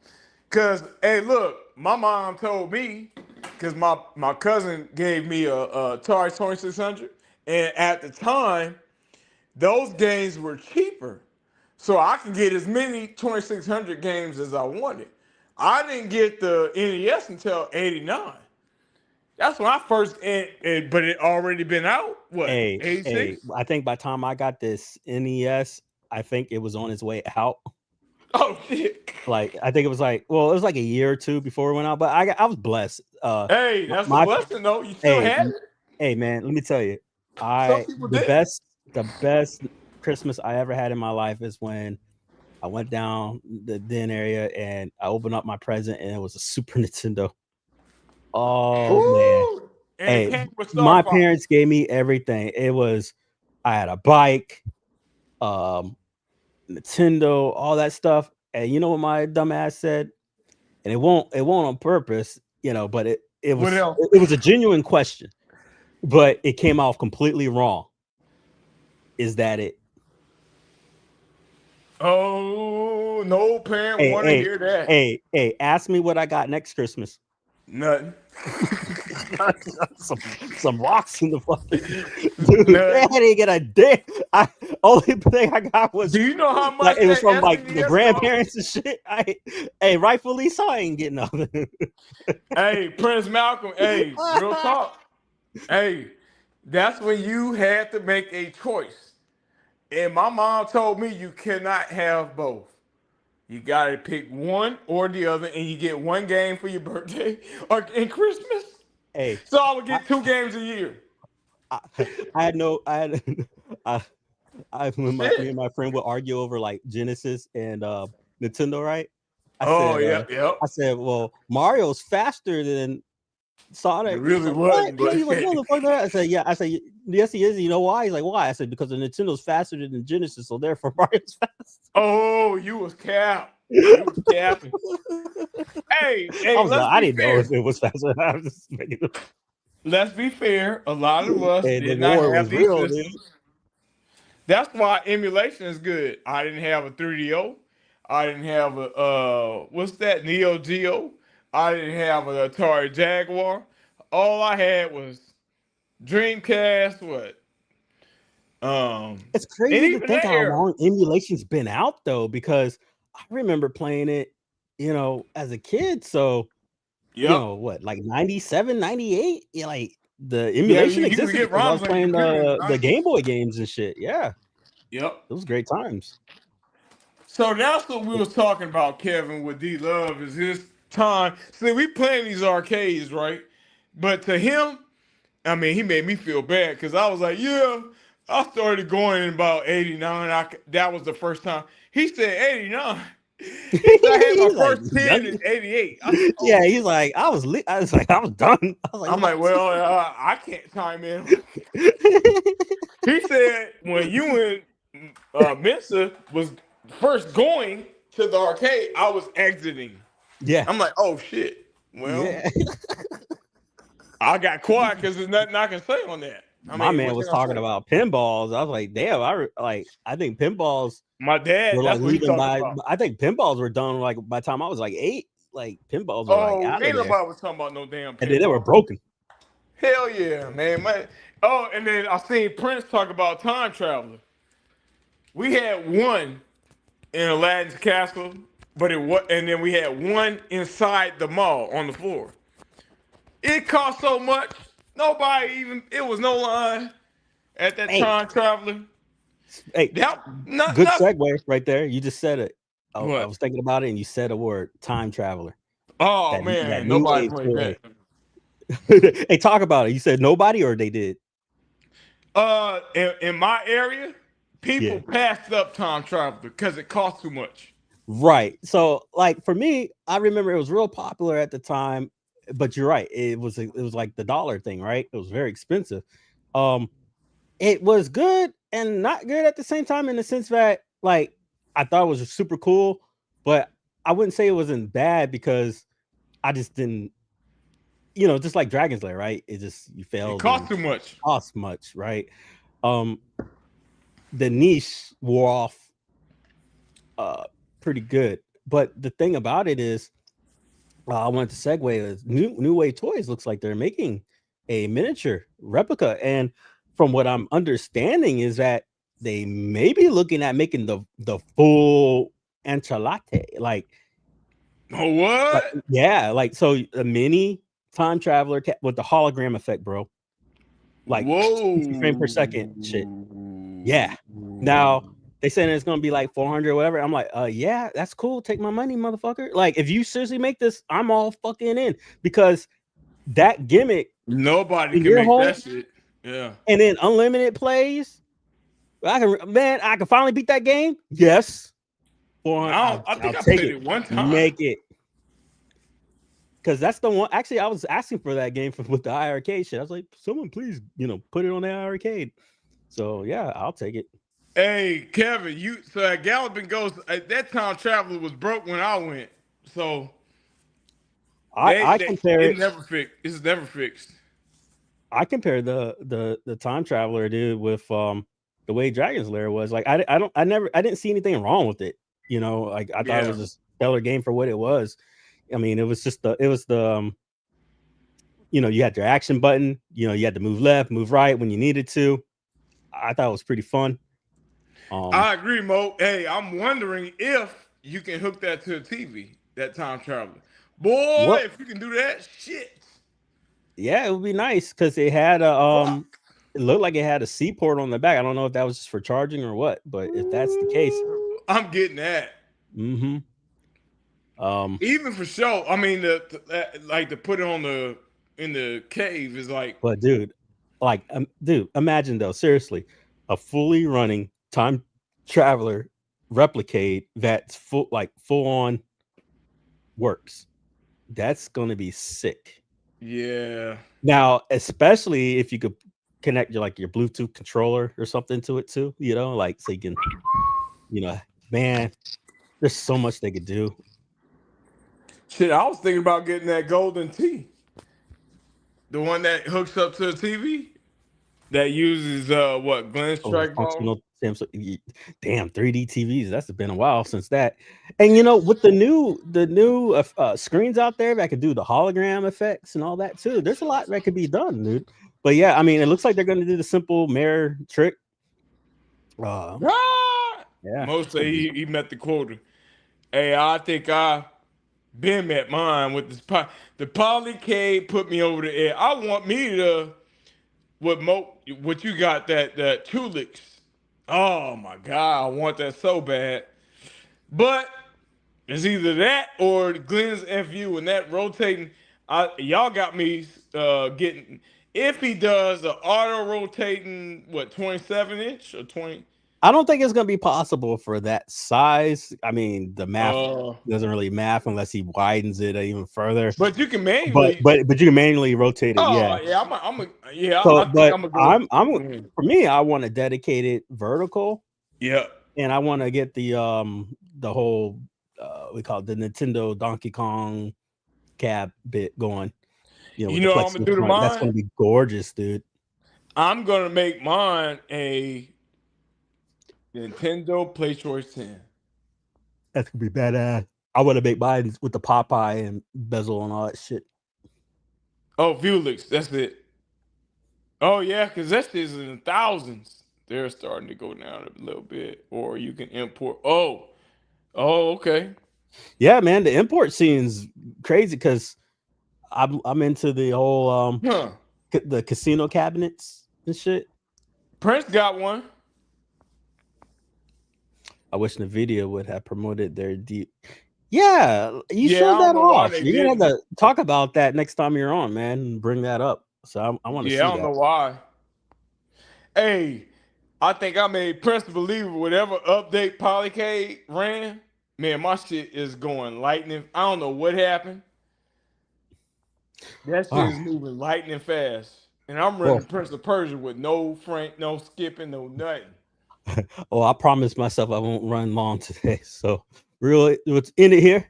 Speaker 4: Cause hey, look, my mom told me, cause my cousin gave me a Atari 2600, and at the time, those games were cheaper, so I could get as many 2600 games as I wanted. I didn't get the NES until '89. That's when I first, but it already been out. What, '86?
Speaker 3: I think by the time I got this NES, I think it was on its way out.
Speaker 4: Oh shit!
Speaker 3: Like I think it was like, well, it was like a year or two before it went out. But I was blessed.
Speaker 4: Hey, that's a blessing though. You still had it.
Speaker 3: Hey man, let me tell you,
Speaker 4: Some people did.
Speaker 3: the best Christmas I ever had in my life is when I went down the den area and I opened up my present and it was a Super Nintendo. Oh
Speaker 4: Ooh,
Speaker 3: man.
Speaker 4: and
Speaker 3: Hey,
Speaker 4: it came with
Speaker 3: my parents gave me everything. It was, I had a bike, Nintendo, all that stuff. And you know what my dumb ass said? And it won't on purpose, you know, but it was a genuine question, but it came off completely wrong. Is that it?
Speaker 4: Oh, no parent want to hear that.
Speaker 3: Hey, ask me what I got next Christmas.
Speaker 4: Nothing.
Speaker 3: some rocks in the fucking dude. I didn't get a damn. Only thing I got was.
Speaker 4: Do you know how much?
Speaker 3: Like, it was from like the grandparents and shit. Hey, rightfully so, I ain't getting nothing.
Speaker 4: Hey, Prince Malcolm. Hey, real talk. Hey, that's when you had to make a choice. And my mom told me you cannot have both. You gotta pick one or the other, and you get one game for your birthday or in Christmas.
Speaker 3: Hey,
Speaker 4: so I would get 2 games a year.
Speaker 3: When me and my friend would argue over like Genesis and Nintendo, right? I said, well, Mario's faster than Sonic.
Speaker 4: It really wasn't. But
Speaker 3: I said, yeah. I said, yes, he is. You know why? He's like, why? I said, because the Nintendo's faster than the Genesis, so therefore Mario's fast.
Speaker 4: Oh, you was cap. You was capping. hey,
Speaker 3: I didn't know if it was faster. I was just making it.
Speaker 4: Let's be fair. A lot of us did not have these systems. That's why emulation is good. I didn't have a 3DO. I didn't have a what's that, Neo Geo. I didn't have an Atari Jaguar. All I had was Dreamcast. What?
Speaker 3: It's crazy to think how long emulation's been out though, because I remember playing it, you know, as a kid. So, you know, what, like 97, 98? Yeah, like the emulation existed because I was playing the Game Boy games and shit. Yeah.
Speaker 4: Yep.
Speaker 3: Those great times. So
Speaker 4: that's what we was talking about, Kevin, with D-Love, is his time. See, we playing these arcades, right? But to him, I mean, he made me feel bad because I was like, yeah, I started going in about 89. That was the first time. He said 89. He said I had my first 10 in 88.
Speaker 3: Yeah, he's like, I was done.
Speaker 4: I'm like, well, I can't time in. He said when you and Mensa was first going to the arcade, I was exiting.
Speaker 3: Yeah.
Speaker 4: I'm like, oh shit. Well, I got quiet because there's nothing I can say on that.
Speaker 3: My man was talking about pinballs. I was like, damn, I think pinballs.
Speaker 4: My dad, that's what he talking about.
Speaker 3: I think pinballs were done like by the time I was like 8. Like pinballs were like out of there.
Speaker 4: Nobody was talking about no damn pinballs.
Speaker 3: And then they were broken.
Speaker 4: Hell yeah, man. Oh, and then I seen Prince talk about time traveler. We had one in Aladdin's castle, but and then we had one inside the mall on the floor. It cost so much, it was no line at that time traveler.
Speaker 3: Hey, good segue right there. You just said it. I was thinking about it, and you said a word: time traveler.
Speaker 4: Oh man, nobody played that.
Speaker 3: Hey, talk about it. You said nobody, or they did?
Speaker 4: In my area, people passed up time traveler because it cost too much.
Speaker 3: Right. So, like for me, I remember it was real popular at the time. But you're right. It was like the dollar thing, right? It was very expensive. It was good and not good at the same time, in the sense that, like, I thought it was super cool, but I wouldn't say it wasn't bad because I just didn't, you know, just like Dragon's Lair, right? You failed.
Speaker 4: It cost too much.
Speaker 3: Cost much, right? The niche wore off pretty good. But the thing about it is, I wanted to segue. New Way Toys looks like they're making a miniature replica, and from what I'm understanding is that they may be looking at making the full enchilate, like
Speaker 4: what?
Speaker 3: Yeah, like so a mini time traveler with the hologram effect, bro. Like 60 frames per second shit. Yeah. Now they saying it's gonna be like 400 or whatever. I'm like, yeah, that's cool. Take my money, motherfucker. Like, if you seriously make this, I'm all fucking in, because that gimmick,
Speaker 4: nobody can make that shit. Yeah.
Speaker 3: And then unlimited plays. I can finally beat that game. Yes. 400.
Speaker 4: I think I played it one time.
Speaker 3: Make it. Because that's the one. Actually, I was asking for that game with the iArcade shit. I was like, someone please, put it on the iArcade. So yeah, I'll take it.
Speaker 4: Hey, Kevin, so at Galloping Ghost, at that time Traveler was broke when I went. So
Speaker 3: I compare it.
Speaker 4: It's never fixed.
Speaker 3: I compare the Time Traveler, dude, with the way Dragon's Lair was. Like, I didn't see anything wrong with it. Like, I thought it was a stellar game for what it was. I mean, it was the you had your action button, you had to move left, move right when you needed to. I thought it was pretty fun.
Speaker 4: I agree, Mo. Hey, I'm wondering if you can hook that to a TV, that Time Traveler. Boy, if you can do that, shit.
Speaker 3: Yeah, it would be nice, because it had a it looked like it had a C port on the back. I don't know if that was just for charging or what, but if that's the case,
Speaker 4: I'm getting that.
Speaker 3: Mm-hmm.
Speaker 4: Even for show, I mean, to put it in the cave is like.
Speaker 3: But dude, imagine though, seriously, a fully running Time Traveler replicate that's full on works. That's gonna be sick.
Speaker 4: Yeah.
Speaker 3: Now, especially if you could connect your Bluetooth controller or something to it too, so you can, man, there's so much they could do.
Speaker 4: Shit, I was thinking about getting that golden T. The one that hooks up to the TV that uses Glenn's strike ball.
Speaker 3: Damn, 3D TVs. That's been a while since that. And with the new screens out there that could do the hologram effects and all that too, there's a lot that could be done, dude. But yeah, I mean, it looks like they're going to do the simple mirror trick.
Speaker 4: Yeah. Most say he met the quota. Hey, I think I been at mine with this the Polycade put me over the edge. I want me to what you got that Tulix. Oh my God, I want that so bad. But it's either that or Glenn's FU and that rotating. Y'all got me getting, if he does the auto rotating 27-inch or 20.
Speaker 3: I don't think it's going to be possible for that size. I mean, the math doesn't really math unless he widens it even further.
Speaker 4: But you can manually,
Speaker 3: but you can manually rotate it. For me, I want a dedicated vertical.
Speaker 4: Yeah,
Speaker 3: and I want to get the whole we call it the Nintendo Donkey Kong cab bit going.
Speaker 4: I'm gonna do mine.
Speaker 3: That's gonna be gorgeous, dude.
Speaker 4: I'm gonna make mine a Nintendo Play Choice 10.
Speaker 3: That's gonna be badass. I want to make mine with the Popeye and bezel and all that shit.
Speaker 4: Oh, Vulix, that's it. Oh yeah, because that shit is in the thousands. They're starting to go down a little bit, or you can import. Oh, okay.
Speaker 3: Yeah, man, the import scene's crazy because I'm into the whole the casino cabinets and shit.
Speaker 4: Prince got one.
Speaker 3: I wish NVIDIA would have promoted their deep. Yeah, you showed that off. You're gonna have to talk about that next time you're on, man, and bring that up. So I want to see that.
Speaker 4: I don't know why. Hey, I think I made Prince believer whatever update Polycade ran. Man, my shit is going lightning. I don't know what happened. That shit is moving lightning fast. And I'm running Prince of Persia with no Frank, no skipping, no nothing.
Speaker 3: I promised myself I won't run long today. So really, what's in it here?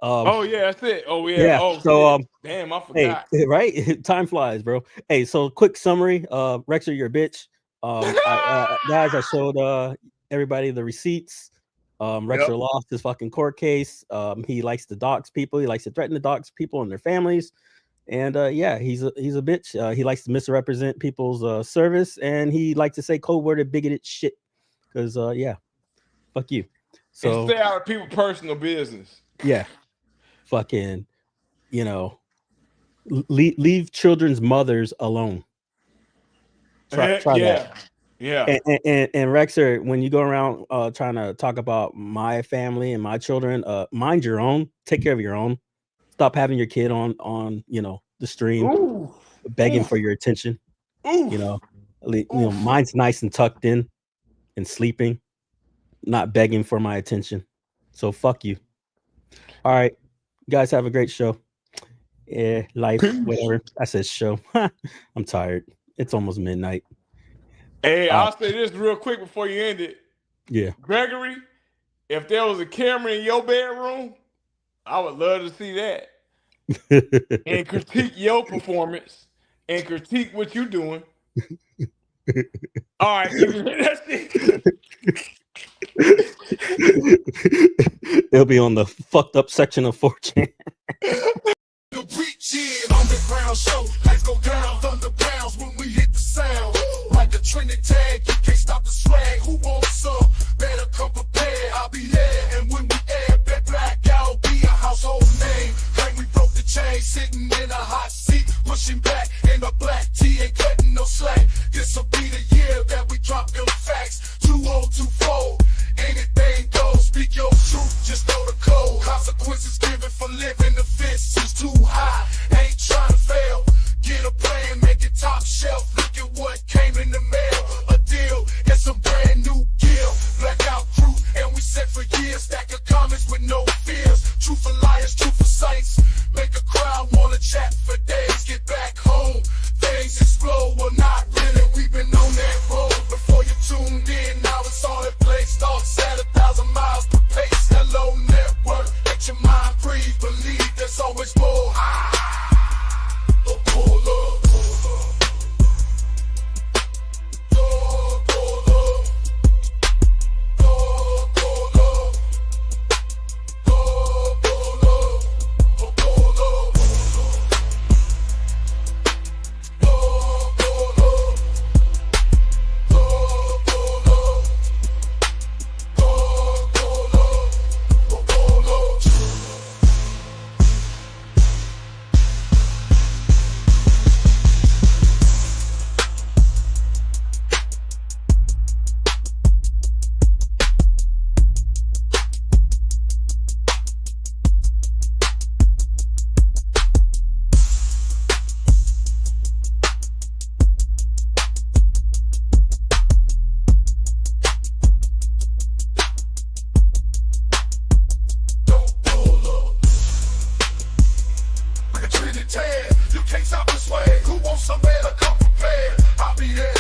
Speaker 4: That's it. Oh yeah. Oh,
Speaker 3: so
Speaker 4: damn, I forgot.
Speaker 3: Hey, right? Time flies, bro. Hey, so quick summary. Rexer, you're a bitch. Guys, I showed everybody the receipts. Rexer lost his fucking court case. He likes to dox people. He likes to threaten to dox people and their families. And yeah, he's a bitch. He likes to misrepresent people's service, and he likes to say code worded bigoted shit. Because yeah, fuck you. So
Speaker 4: and stay out of people's personal business.
Speaker 3: Yeah, fucking, you know, leave children's mothers alone. Try that.
Speaker 4: Yeah.
Speaker 3: And Rexer, when you go around trying to talk about my family and my children, mind your own. Take care of your own. Stop having your kid on you know, the stream, begging for your attention. You know, mine's nice and tucked in and sleeping, not begging for my attention. So fuck you. All right, you guys have a great show. Yeah, life, whatever. I said show. I'm tired. It's almost midnight.
Speaker 4: Hey, I'll say this real quick before you end it.
Speaker 3: Yeah,
Speaker 4: Gregory, if there was a camera in your bedroom, I would love to see that. And critique your performance and critique what you're doing. All right, that's it.
Speaker 3: It'll be on the fucked up section of 4chan.
Speaker 2: The reach in underground show, lights go down, thunder pounds when we hit the sound. Like a trending tag, you can't stop the swag. Who wants some? Better come prepared. I'll be there, and when we air, bet Blackout be a household name. Like we broke the chain, sitting in a hot seat, pushing back in a black tee, ain't cutting no slack. This'll be the year that we drop them facts. 2024, anything goes. Speak your truth, just know the code. Consequences given for living, the fist is too high. Ain't trying to fail. Get a plan, make it top shelf. Look at what came in the mail. A deal, it's a brand new deal. Blackout crew, and we set for years. Stack of comments with no fears. Truth for liars, truth for saints. Make a crowd wanna chat for days. Get back home, things explode. Well, not really, we've been on that road. Before you tuned in, now it's all in place. Thoughts at 1,000 miles per pace. Hello, network, let your mind breathe. Believe there's always more. Pull up. You can't stop this way. Who wants some better come prepared? I'll be there.